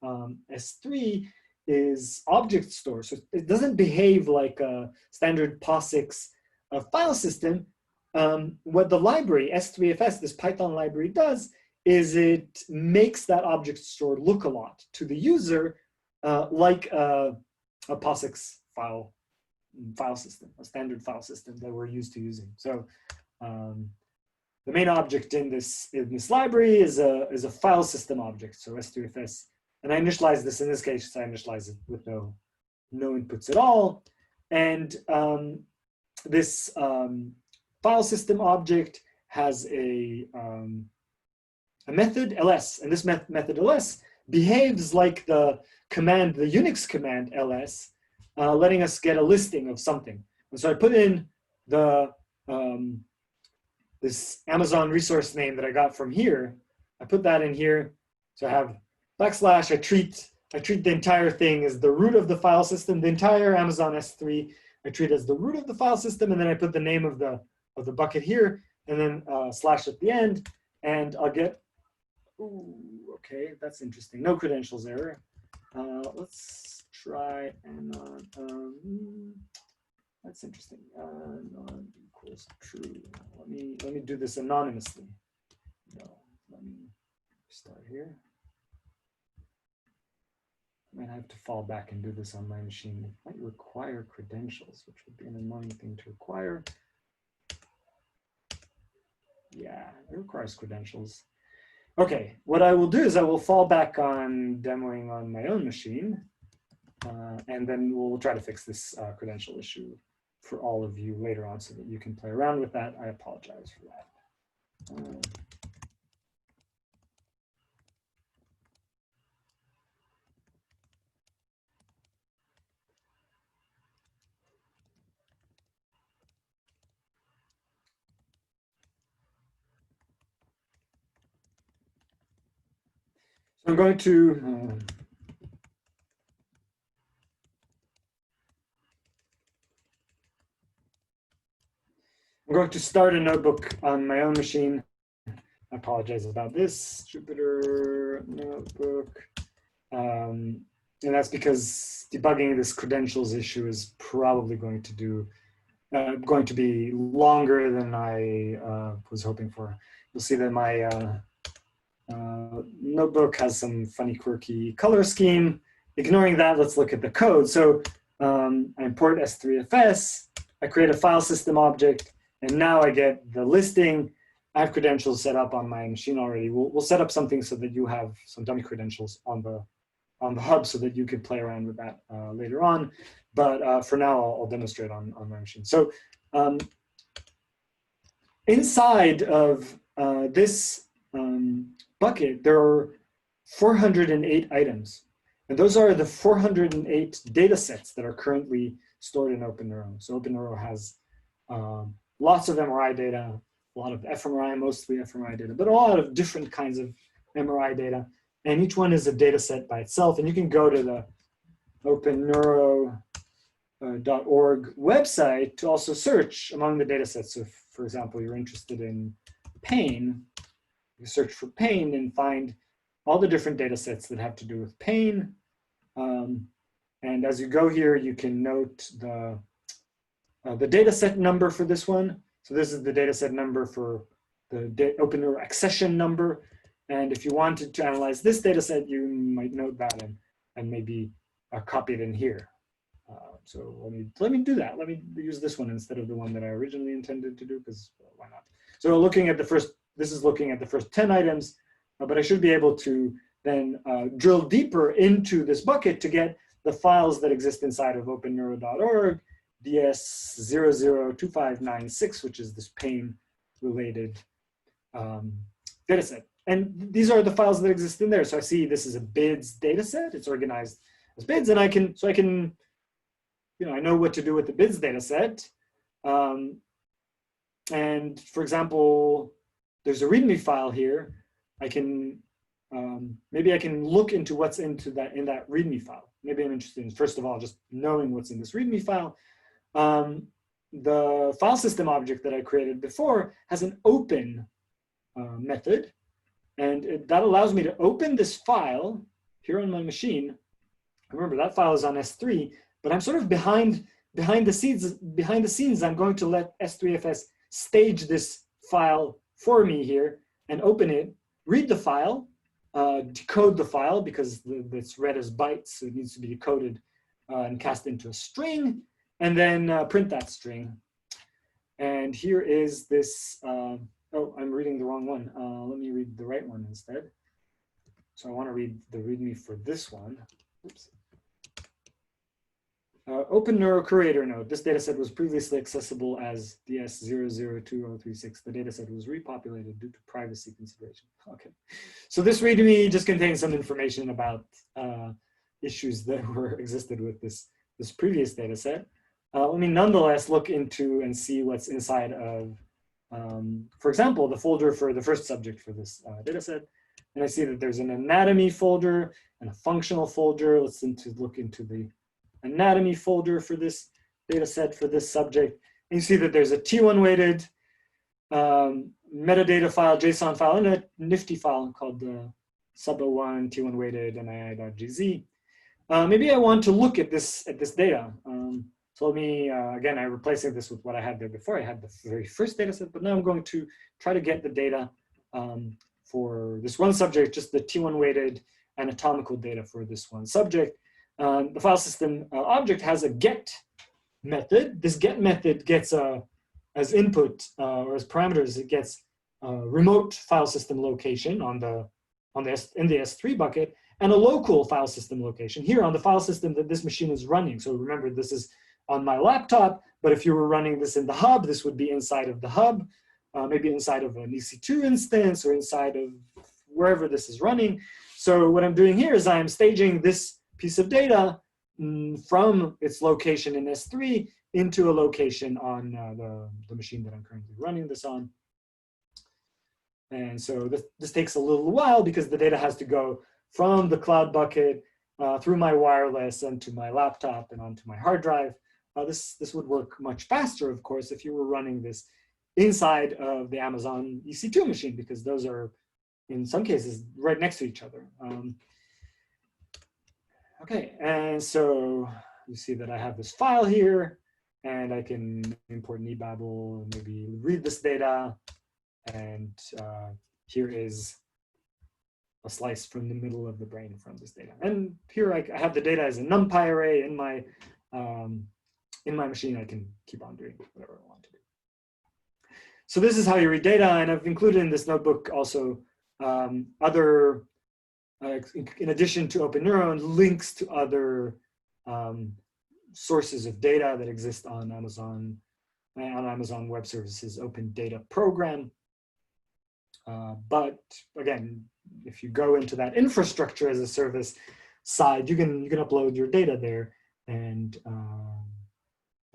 S3 is object store. So it doesn't behave like a standard POSIX file system. What the library, S3FS, this Python library does is it makes that object store look a lot to the user like a POSIX file system, a standard file system that we're used to using. So the main object in this library is a file system object, so S3FS. And I initialize this, in this case, I initialize it with no inputs at all. And this file system object has a method ls, and this method ls behaves like the command, the Unix command ls, letting us get a listing of something. And so I put in the this Amazon resource name that I got from here. I put that in here. So I have /, I treat the entire thing as the root of the file system, the entire Amazon S3 I treat as the root of the file system, and then I put the name of the bucket here, and then / at the end, and I'll get, ooh, okay, that's interesting. No credentials error. Let's try anon. That's interesting. Anon equals true. Let me do this anonymously. No, let me start here. I might have to fall back and do this on my machine. It might require credentials, which would be an annoying thing to require. Yeah, it requires credentials. Okay, what I will do is I will fall back on demoing on my own machine, and then we'll try to fix this credential issue for all of you later on so that you can play around with that. I apologize for that. So I'm going to start a notebook on my own machine. I apologize about this. Jupyter notebook. And that's because debugging this credentials issue is probably going to be longer than I was hoping for. You'll see that my notebook has some funny, quirky color scheme, ignoring that, let's look at the code. So I import S3FS, I create a file system object, and now I get the listing. I have credentials set up on my machine already. We'll set up something so that you have some dummy credentials on the hub so that you could play around with that later on. But for now, I'll demonstrate on my machine. So inside of this bucket, there are 408 items. And those are the 408 data sets that are currently stored in OpenNeuro. So OpenNeuro has lots of MRI data, a lot of fMRI, mostly fMRI data, but a lot of different kinds of MRI data. And each one is a data set by itself. And you can go to the openneuro.org website to also search among the data sets. So if, for example, you're interested in pain, you search for pain and find all the different data sets that have to do with pain. And as you go here, you can note the data set number for this one. So this is the data set number for the OpenNeuro accession number. And if you wanted to analyze this data set, you might note that and maybe copy it in here. So let me do that. Let me use this one instead of the one that I originally intended to do, because why not? So looking at the first, this is looking at the first 10 items, but I should be able to then drill deeper into this bucket to get the files that exist inside of openneuro.org, DS002596, which is this pain-related data set. And these are the files that exist in there. So I see this is a BIDS data set. It's organized as BIDS, and I can, you know, I know what to do with the BIDS data set. And for example, there's a README file here. I can, maybe I can look into what's in that README file. Maybe I'm interested in, first of all, just knowing what's in this README file. The file system object that I created before has an open method. And that allows me to open this file here on my machine. Remember, that file is on S3, but I'm sort of behind the scenes, I'm going to let S3FS stage this file for me here and open it, read the file, decode the file because it's read as bytes, so it needs to be decoded and cast into a string, and then print that string. And here is this, oh, I'm reading the wrong one. Let me read the right one instead. So I want to read the README for this one. Oops. OpenNeuro Curator node. This dataset was previously accessible as DS002036. The dataset was repopulated due to privacy consideration. Okay. So this README just contains some information about issues that existed with this previous dataset. Let me nonetheless look into and see what's inside of, for example, the folder for the first subject for this dataset. And I see that there's an anatomy folder and a functional folder. Let's look into the anatomy folder for this data set for this subject. And you see that there's a T1 weighted metadata file, JSON file, and a nifty file called the sub01 T1 weighted nii.gz. Maybe I want to look at this data. So let me, again, I'm replacing this with what I had there before. I had the very first data set, but now I'm going to try to get the data for this one subject, just the T1 weighted anatomical data for this one subject. The file system object has a get method. This get method gets as input or as parameters, it gets remote file system location in the S3 bucket, and a local file system location here on the file system that this machine is running. So remember, this is on my laptop, but if you were running this in the hub, this would be inside of the hub, maybe inside of an EC2 instance or inside of wherever this is running. So what I'm doing here is I'm staging this piece of data from its location in S3 into a location on the machine that I'm currently running this on. And so this takes a little while because the data has to go from the cloud bucket through my wireless and to my laptop and onto my hard drive. This would work much faster, of course, if you were running this inside of the Amazon EC2 machine, because those are, in some cases, right next to each other. Okay, and so you see that I have this file here, and I can import nebabble and maybe read this data. And here is a slice from the middle of the brain from this data. And here I have the data as a NumPy array in my machine. I can keep on doing whatever I want to do. So this is how you read data, and I've included in this notebook also other, in addition to OpenNeuron, links to other sources of data that exist on Amazon Web Services Open Data Program. But again, if you go into that infrastructure as a service side, you can upload your data there and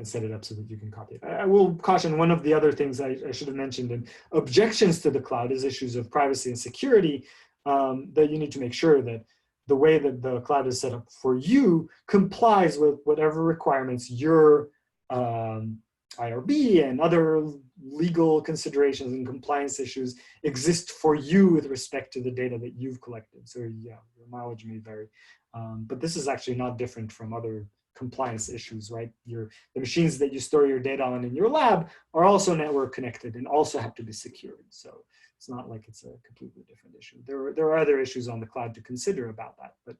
set it up so that you can copy it. I will caution one of the other things I should have mentioned in objections to the cloud is issues of privacy and security, that you need to make sure that the way that the cloud is set up for you complies with whatever requirements your IRB and other legal considerations and compliance issues exist for you with respect to the data that you've collected. So yeah, your mileage may vary. But this is actually not different from other compliance issues, right? The machines that you store your data on in your lab are also network connected and also have to be secured. So it's not like it's a completely different issue. There are other issues on the cloud to consider about that, but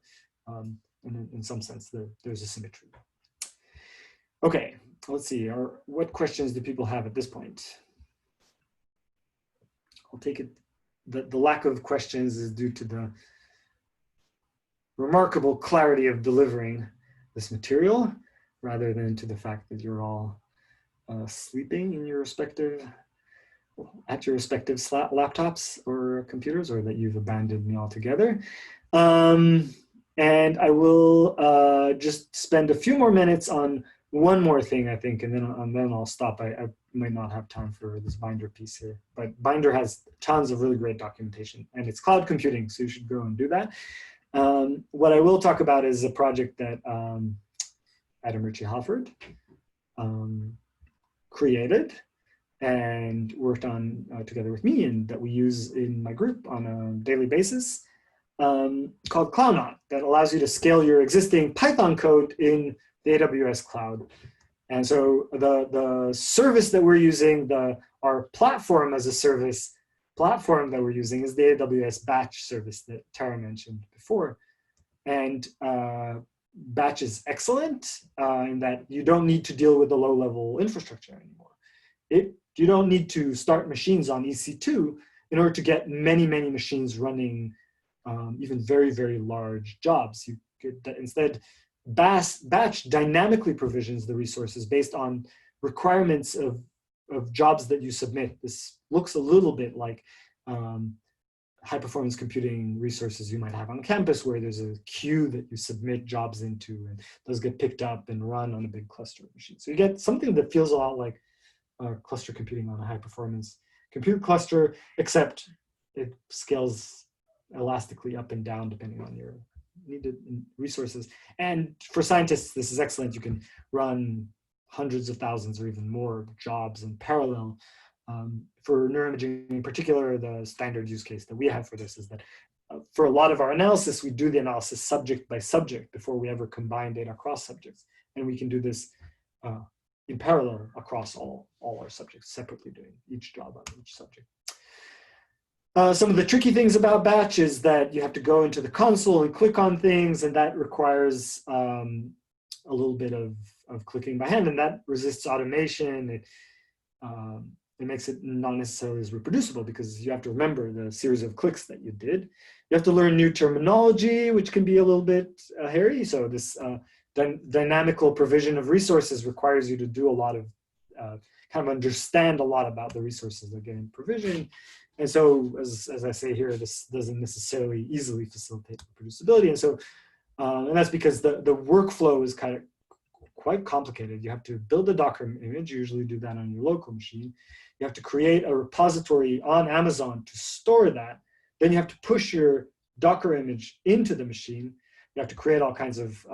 in some sense, there's a symmetry. Okay, let's see. What questions do people have at this point? I'll take it. The lack of questions is due to the remarkable clarity of delivering this material, rather than to the fact that you're all sleeping in your respective, at your respective laptops or computers, or that you've abandoned me altogether. And I will just spend a few more minutes on one more thing, I think, and then I'll stop. I might not have time for this Binder piece here, but Binder has tons of really great documentation, and it's cloud computing, so you should go and do that. What I will talk about is a project that Adam Ritchie-Halford created and worked on together with me, and that we use in my group on a daily basis, called Cloudnaut, that allows you to scale your existing Python code in the AWS cloud. And so the service that we're using, our platform as a service platform that we're using is the AWS batch service that Tara mentioned before. And batch is excellent in that you don't need to deal with the low-level infrastructure anymore. You don't need to start machines on EC2 in order to get many, many machines running even very, very large jobs. You could instead, batch dynamically provisions the resources based on requirements of jobs that you submit. This looks a little bit like high-performance computing resources you might have on campus, where there's a queue that you submit jobs into, and those get picked up and run on a big cluster of machines. So you get something that feels a lot like cluster computing on a high-performance compute cluster, except it scales elastically up and down depending on your needed resources. And for scientists, this is excellent. You can run hundreds of thousands or even more jobs in parallel. For neuroimaging in particular, the standard use case that we have for this is that for a lot of our analysis, we do the analysis subject by subject before we ever combine data across subjects. And we can do this in parallel across all our subjects, separately doing each job on each subject. Some of the tricky things about batch is that you have to go into the console and click on things, and that requires a little bit of clicking by hand, and that resists automation. It makes it not necessarily as reproducible because you have to remember the series of clicks that you did. You have to learn new terminology, which can be a little bit hairy. So this dynamical provision of resources requires you to do a lot of, kind of understand a lot about the resources that get in provision. And so, as I say here, this doesn't necessarily easily facilitate reproducibility. And so, and that's because the workflow is quite complicated. You have to build a Docker image. You usually do that on your local machine. You have to create a repository on Amazon to store that. Then you have to push your Docker image into the machine. You have to create all kinds of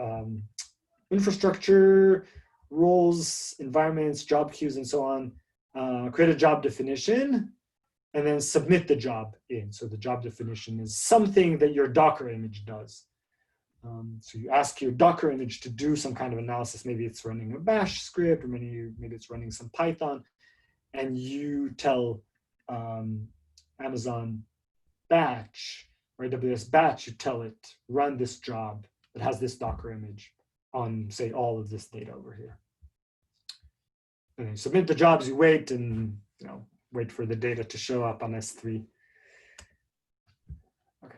infrastructure, roles, environments, job queues, and so on. Create a job definition, and then submit the job in. So the job definition is something that your Docker image does. So you ask your Docker image to do some kind of analysis. Maybe it's running a bash script, or maybe it's running some Python. And you tell Amazon batch or AWS batch, you tell it, run this job that has this Docker image on, say, all of this data over here. And then you submit the jobs, you wait, and wait for the data to show up on S3. Okay,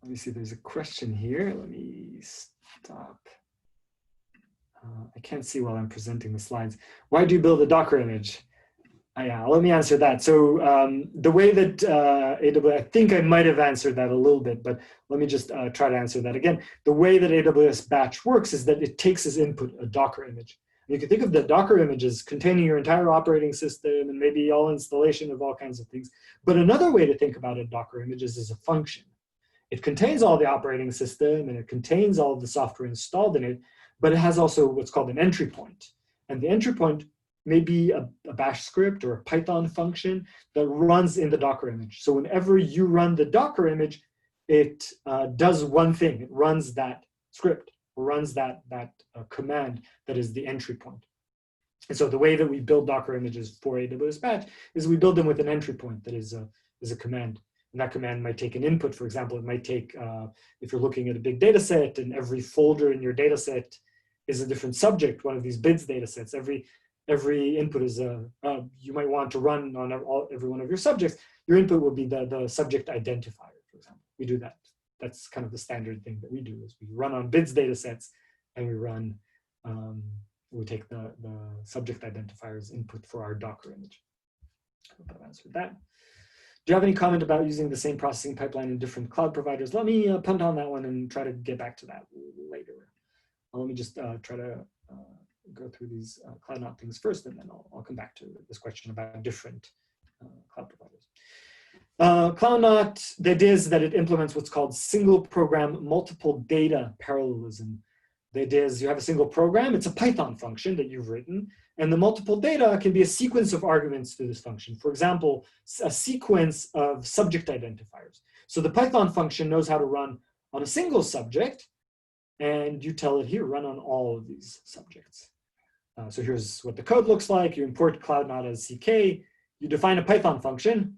let me see, there's a question here. Let me stop. I can't see while I'm presenting the slides. Why do you build a Docker image? Yeah, let me answer that. So the way that AWS, I think I might have answered that a little bit, but let me just try to answer that again. The way that AWS batch works is that it takes as input a Docker image. And you can think of the Docker images containing your entire operating system and maybe all installation of all kinds of things. But another way to think about a Docker image is as a function. It contains all the operating system and it contains all of the software installed in it, but it has also what's called an entry point. And the entry point may be a bash script or a Python function that runs in the Docker image. So whenever you run the Docker image, it does one thing. It runs that script, runs that command that is the entry point. And so the way that we build Docker images for AWS batch is we build them with an entry point that is a command. And that command might take an input. For example, it might take, if you're looking at a big data set and every folder in your data set is a different subject, one of these BIDS data sets, every input is you might want to run on every one of your subjects. Your input will be the subject identifier, for example. We do that. That's kind of the standard thing that we do is we run on BIDS data sets and we take the subject identifiers input for our Docker image. I hope I've answered that. Do you have any comment about using the same processing pipeline in different cloud providers? Let me punt on that one and try to get back to that later. Let me just try to go through these CloudNaut things first, and then I'll come back to this question about different cloud providers. CloudNaut, the idea is that it implements what's called single program multiple data parallelism. The idea is you have a single program, it's a Python function that you've written, and the multiple data can be a sequence of arguments to this function. For example, a sequence of subject identifiers. So the Python function knows how to run on a single subject, and you tell it here, run on all of these subjects. So here's what the code looks like. You import CloudNaut as CK. You define a Python function,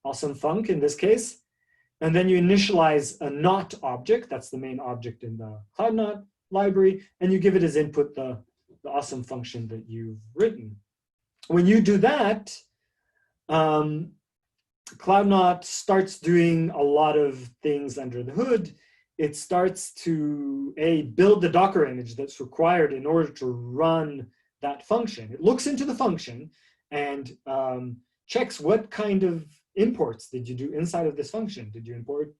awesome func in this case. And then you initialize a not object. That's the main object in the CloudNaut library. And you give it as input the awesome function that you've written. When you do that, CloudNaut starts doing a lot of things under the hood. It starts to build the Docker image that's required in order to run that function. It looks into the function and checks what kind of imports did you do inside of this function. Did you import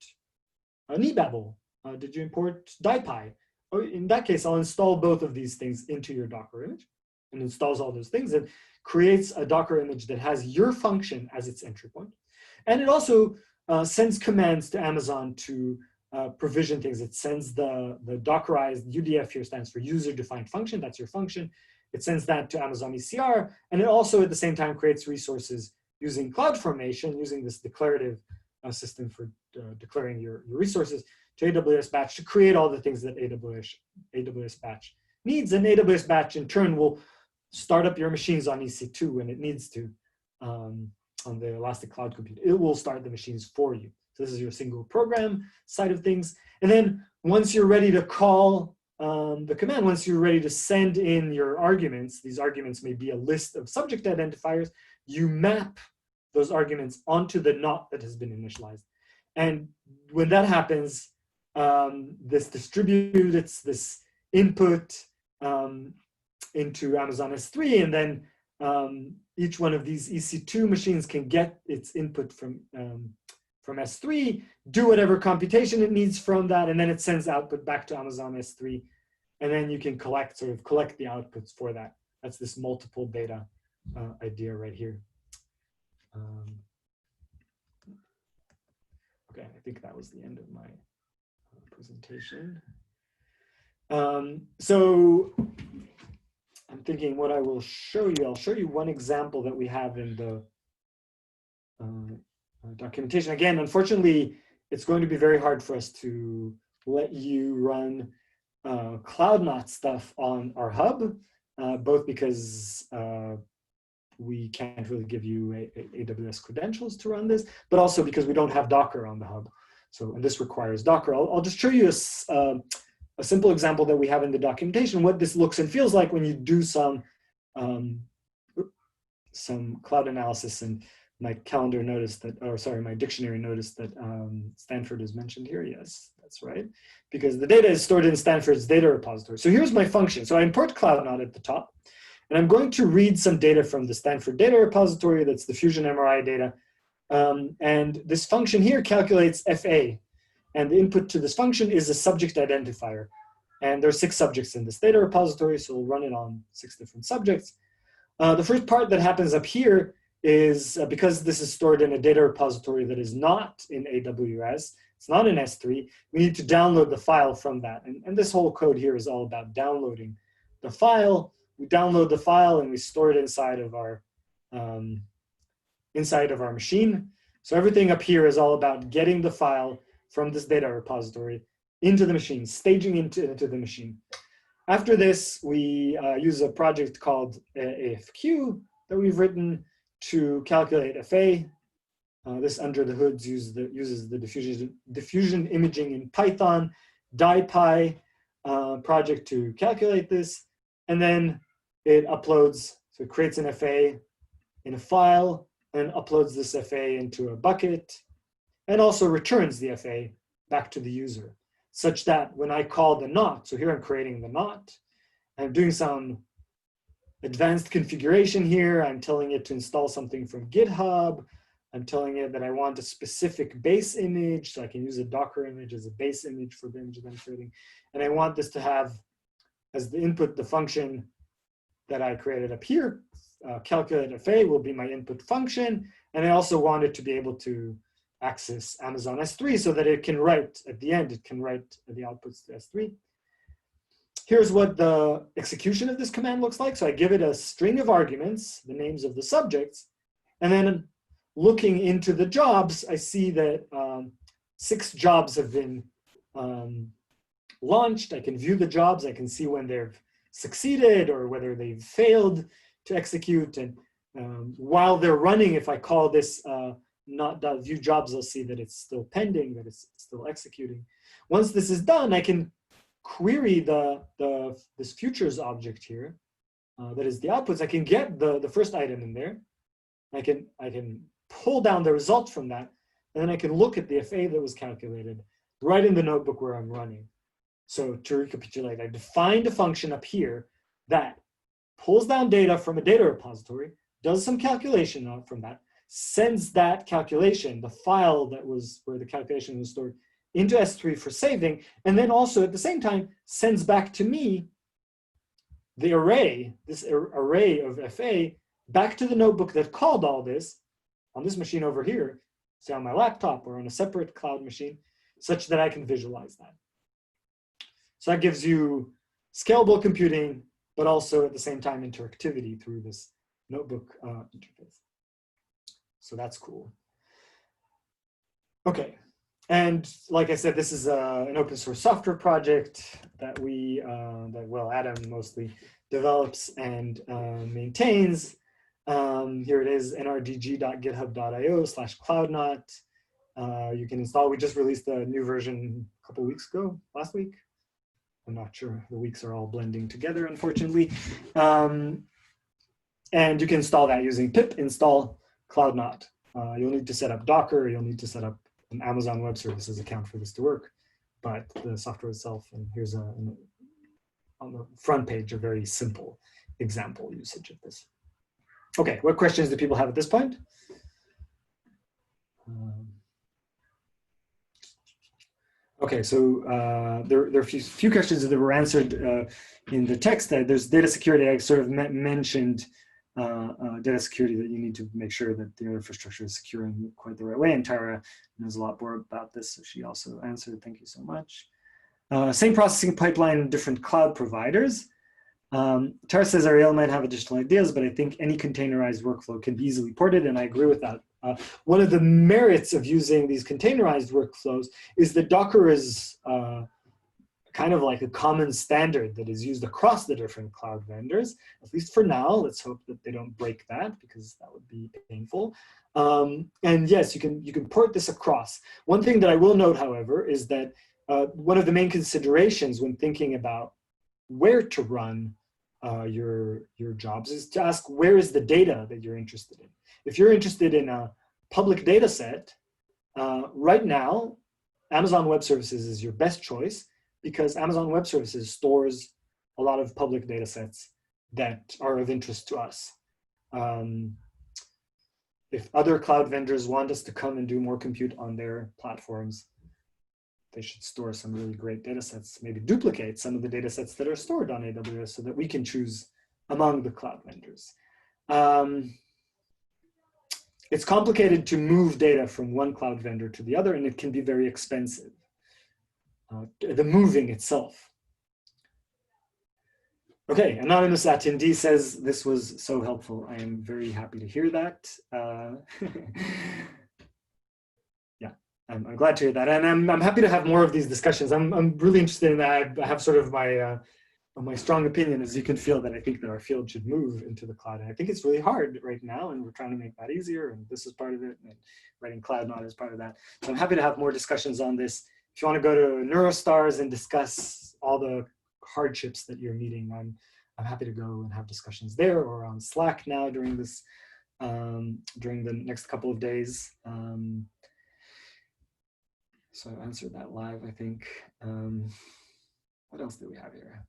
nebabel? Did you import DyPy? Or in that case, I'll install both of these things into your Docker image and installs all those things and creates a Docker image that has your function as its entry point. And it also sends commands to Amazon to provision things. It sends the Dockerized UDF here stands for user-defined function. That's your function. It sends that to Amazon ECR. And it also at the same time creates resources using CloudFormation, using this declarative system for declaring your resources to AWS batch to create all the things that AWS batch needs. And AWS batch in turn will start up your machines on EC2 when it needs to on the Elastic Cloud Compute. It will start the machines for you. So this is your single program side of things. And then once you're ready to call the command, once you're ready to send in your arguments, these arguments may be a list of subject identifiers, you map those arguments onto the not that has been initialized. And when that happens, this distributes this input into Amazon S3, and then each one of these EC2 machines can get its input from S3, do whatever computation it needs from that, and then it sends output back to Amazon S3, and then you can collect the outputs for that. That's this multiple data idea right here. Okay, I think that was the end of my presentation. So I'm thinking what I will show you, I'll show you one example that we have in the documentation. Again, unfortunately, it's going to be very hard for us to let you run CloudNaut stuff on our hub, both because we can't really give you AWS credentials to run this, but also because we don't have Docker on the hub. So, and this requires Docker. I'll just show you a simple example that we have in the documentation, what this looks and feels like when you do some cloud analysis. And my calendar noticed that, or sorry, my dictionary noticed that Stanford is mentioned here. Yes, that's right. Because the data is stored in Stanford's data repository. So here's my function. So I import CloudNode at the top, and I'm going to read some data from the Stanford data repository. That's the Fusion MRI data. And this function here calculates FA. And the input to this function is a subject identifier. And there are 6 subjects in this data repository, so we'll run it on 6 different subjects. The first part that happens up here is because this is stored in a data repository that is not in AWS, it's not in S3, we need to download the file from that. And this whole code here is all about downloading the file. We download the file and we store it inside of our machine. So everything up here is all about getting the file from this data repository into the machine, staging into the machine. After this, we use a project called AFQ that we've written to calculate FA. This under the hood uses the diffusion imaging in Python, DiPy project to calculate this. And then it uploads, so it creates an FA in a file and uploads this FA into a bucket, and also returns the FA back to the user, such that when I call the not, so here I'm creating the not, I'm doing some advanced configuration here. I'm telling it to install something from GitHub. I'm telling it that I want a specific base image, so I can use a Docker image as a base image for the image that I'm creating. And I want this to have as the input the function that I created up here. Calculate FA will be my input function. And I also want it to be able to access Amazon S3 so that it can write at the end, it can write the outputs to S3. Here's what the execution of this command looks like. So I give it a string of arguments, the names of the subjects, and then looking into the jobs, I see that 6 jobs have been launched. I can view the jobs. I can see when they've succeeded or whether they've failed to execute. And while they're running, if I call this not.view jobs, I'll see that it's still pending, that it's still executing. Once this is done, I can query this futures object here, that is the outputs. I can get the first item in there. I can pull down the result from that, and then I can look at the FA that was calculated right in the notebook where I'm running. So to recapitulate, I defined a function up here that pulls down data from a data repository, does some calculation from that, sends that calculation, the file that was where the calculation was stored, into S3 for saving, and then also at the same time sends back to me the array, this array of FA, back to the notebook that called all this on this machine over here, say on my laptop or on a separate cloud machine, such that I can visualize that. So that gives you scalable computing, but also at the same time interactivity through this notebook interface. So that's cool. Okay, and like I said, this is an open source software project that Adam mostly develops and maintains. Here it is, nrdg.github.io/cloudnot. You can install. We just released a new version a couple weeks ago, last week. I'm not sure. The weeks are all blending together, unfortunately. And you can install that using pip install cloudnot. You'll need to set up Docker. You'll need to set up an Amazon Web Services account for this to work. But the software itself, and here's on the front page, a very simple example usage of this. Okay, what questions do people have at this point? Okay, so there are a few questions that were answered in the text. There's data security. I sort of mentioned data security, that you need to make sure that the infrastructure is secure in quite the right way. And Tara knows a lot more about this, so she also answered. Thank you so much. Same processing pipeline, different cloud providers. Tara says Ariel might have additional ideas, but I think any containerized workflow can be easily ported, and I agree with that. One of the merits of using these containerized workflows is that Docker is kind of like a common standard that is used across the different cloud vendors, at least for now. Let's hope that they don't break that, because that would be painful. And yes, you can port this across. One thing that I will note, however, is that one of the main considerations when thinking about where to run your jobs is to ask, where is the data that you're interested in? If you're interested in a public data set, right now, Amazon Web Services is your best choice, because Amazon Web Services stores a lot of public data sets that are of interest to us. If other cloud vendors want us to come and do more compute on their platforms, they should store some really great data sets, maybe duplicate some of the data sets that are stored on AWS so that we can choose among the cloud vendors. It's complicated to move data from one cloud vendor to the other, and it can be very expensive. The moving itself. Okay, anonymous attendee says this was so helpful. I am very happy to hear that. Yeah, I'm glad to hear that, and I'm happy to have more of these discussions. I'm really interested in that. I have sort of my strong opinion, as you can feel, that I think that our field should move into the cloud. And I think it's really hard right now, and we're trying to make that easier, and this is part of it, and writing CloudNode is part of that. So I'm happy to have more discussions on this. If you want to go to Neurostars and discuss all the hardships that you're meeting, I'm happy to go and have discussions there, or on Slack now during this during the next couple of days. So I answered that live, I think. What else do we have here?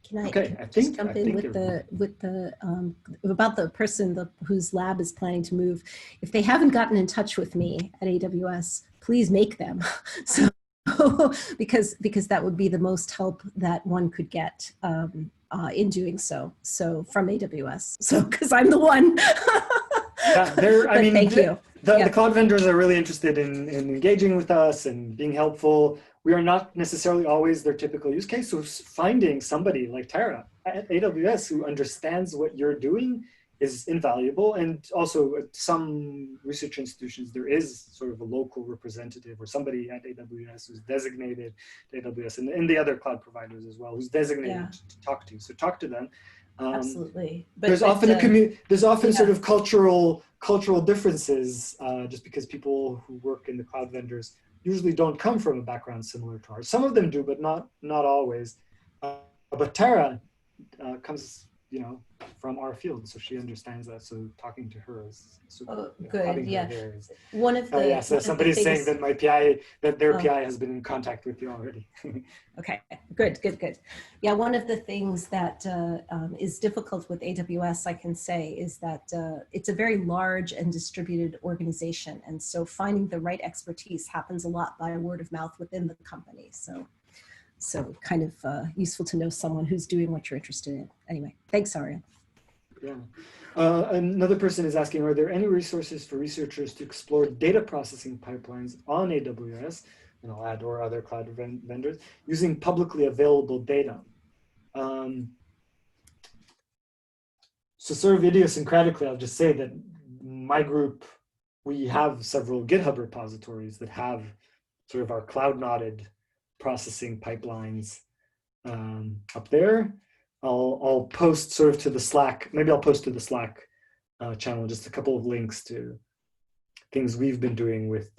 Can I, okay, can I just jump in with the about the person whose lab is planning to move? If they haven't gotten in touch with me at AWS, please make them. So because that would be the most help that one could get in doing so. So from AWS. So because I'm the one. Yeah, I mean, thank you. The cloud vendors are really interested in engaging with us and being helpful. We are not necessarily always their typical use case. So finding somebody like Tara at AWS who understands what you're doing is invaluable. And also at some research institutions, there is sort of a local representative or somebody at AWS who's designated to AWS, and the other cloud providers as well, who's designated to talk to. So talk to them. Absolutely. There's often sort of cultural differences, just because people who work in the cloud vendors usually don't come from a background similar to ours. Some of them do, but not always. But Tara comes, from our field, so she understands that. So talking to her is super. Good. Yeah. One of the so somebody's saying that their PI has been in contact with you already. Okay. Good. Yeah. One of the things that is difficult with AWS, I can say, is that it's a very large and distributed organization, and so finding the right expertise happens a lot by word of mouth within the company. So kind of useful to know someone who's doing what you're interested in. Anyway, thanks, Ariel. Yeah. Another person is asking, are there any resources for researchers to explore data processing pipelines on AWS, and I'll add, or other cloud vendors, using publicly available data? So sort of idiosyncratically, I'll just say that my group, we have several GitHub repositories that have sort of our cloud-knotted processing pipelines up there. I'll post sort of to the Slack, maybe I'll post to the Slack channel just a couple of links to things we've been doing with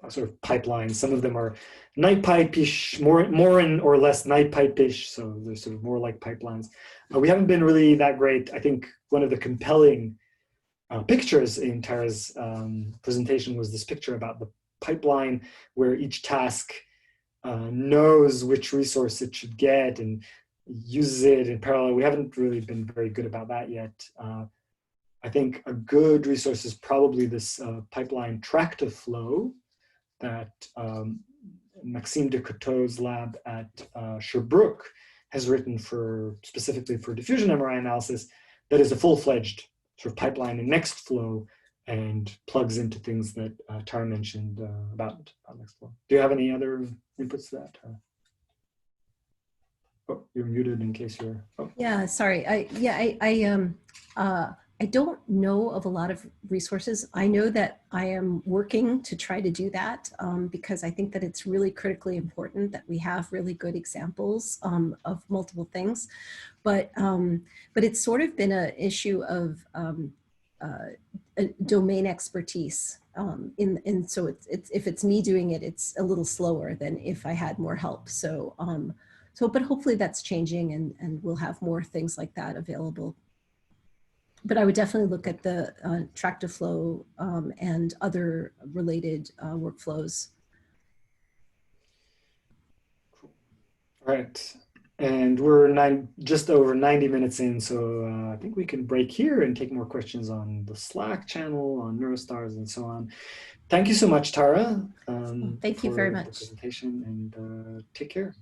sort of pipelines. Some of them are NightPipe-ish, more or less NightPipe-ish, so they're sort of more like pipelines. We haven't been really that great. I think one of the compelling pictures in Tara's presentation was this picture about the pipeline where each task knows which resource it should get and uses it in parallel. We haven't really been very good about that yet. I think a good resource is probably this pipeline Tractaflow that Maxime de Coteau's lab at Sherbrooke has written specifically for diffusion MRI analysis, that is a full-fledged sort of pipeline in Nextflow and plugs into things that Tara mentioned about Nextflow. Do you have any other inputs to that? Oh, you're muted in case you're. Oh. Yeah, sorry. I don't know of a lot of resources. I know that I am working to try to do that because I think that it's really critically important that we have really good examples of multiple things. But it's sort of been an issue of a domain expertise. So it's if it's me doing it, it's a little slower than if I had more help. So but hopefully that's changing, and we'll have more things like that available. But I would definitely look at the tractive flow and other related workflows. Cool. All right. And we're just over 90 minutes in, so I think we can break here and take more questions on the Slack channel, on Neurostars, and so on. Thank you so much, Tara, Thank you very much. the presentation, and take care.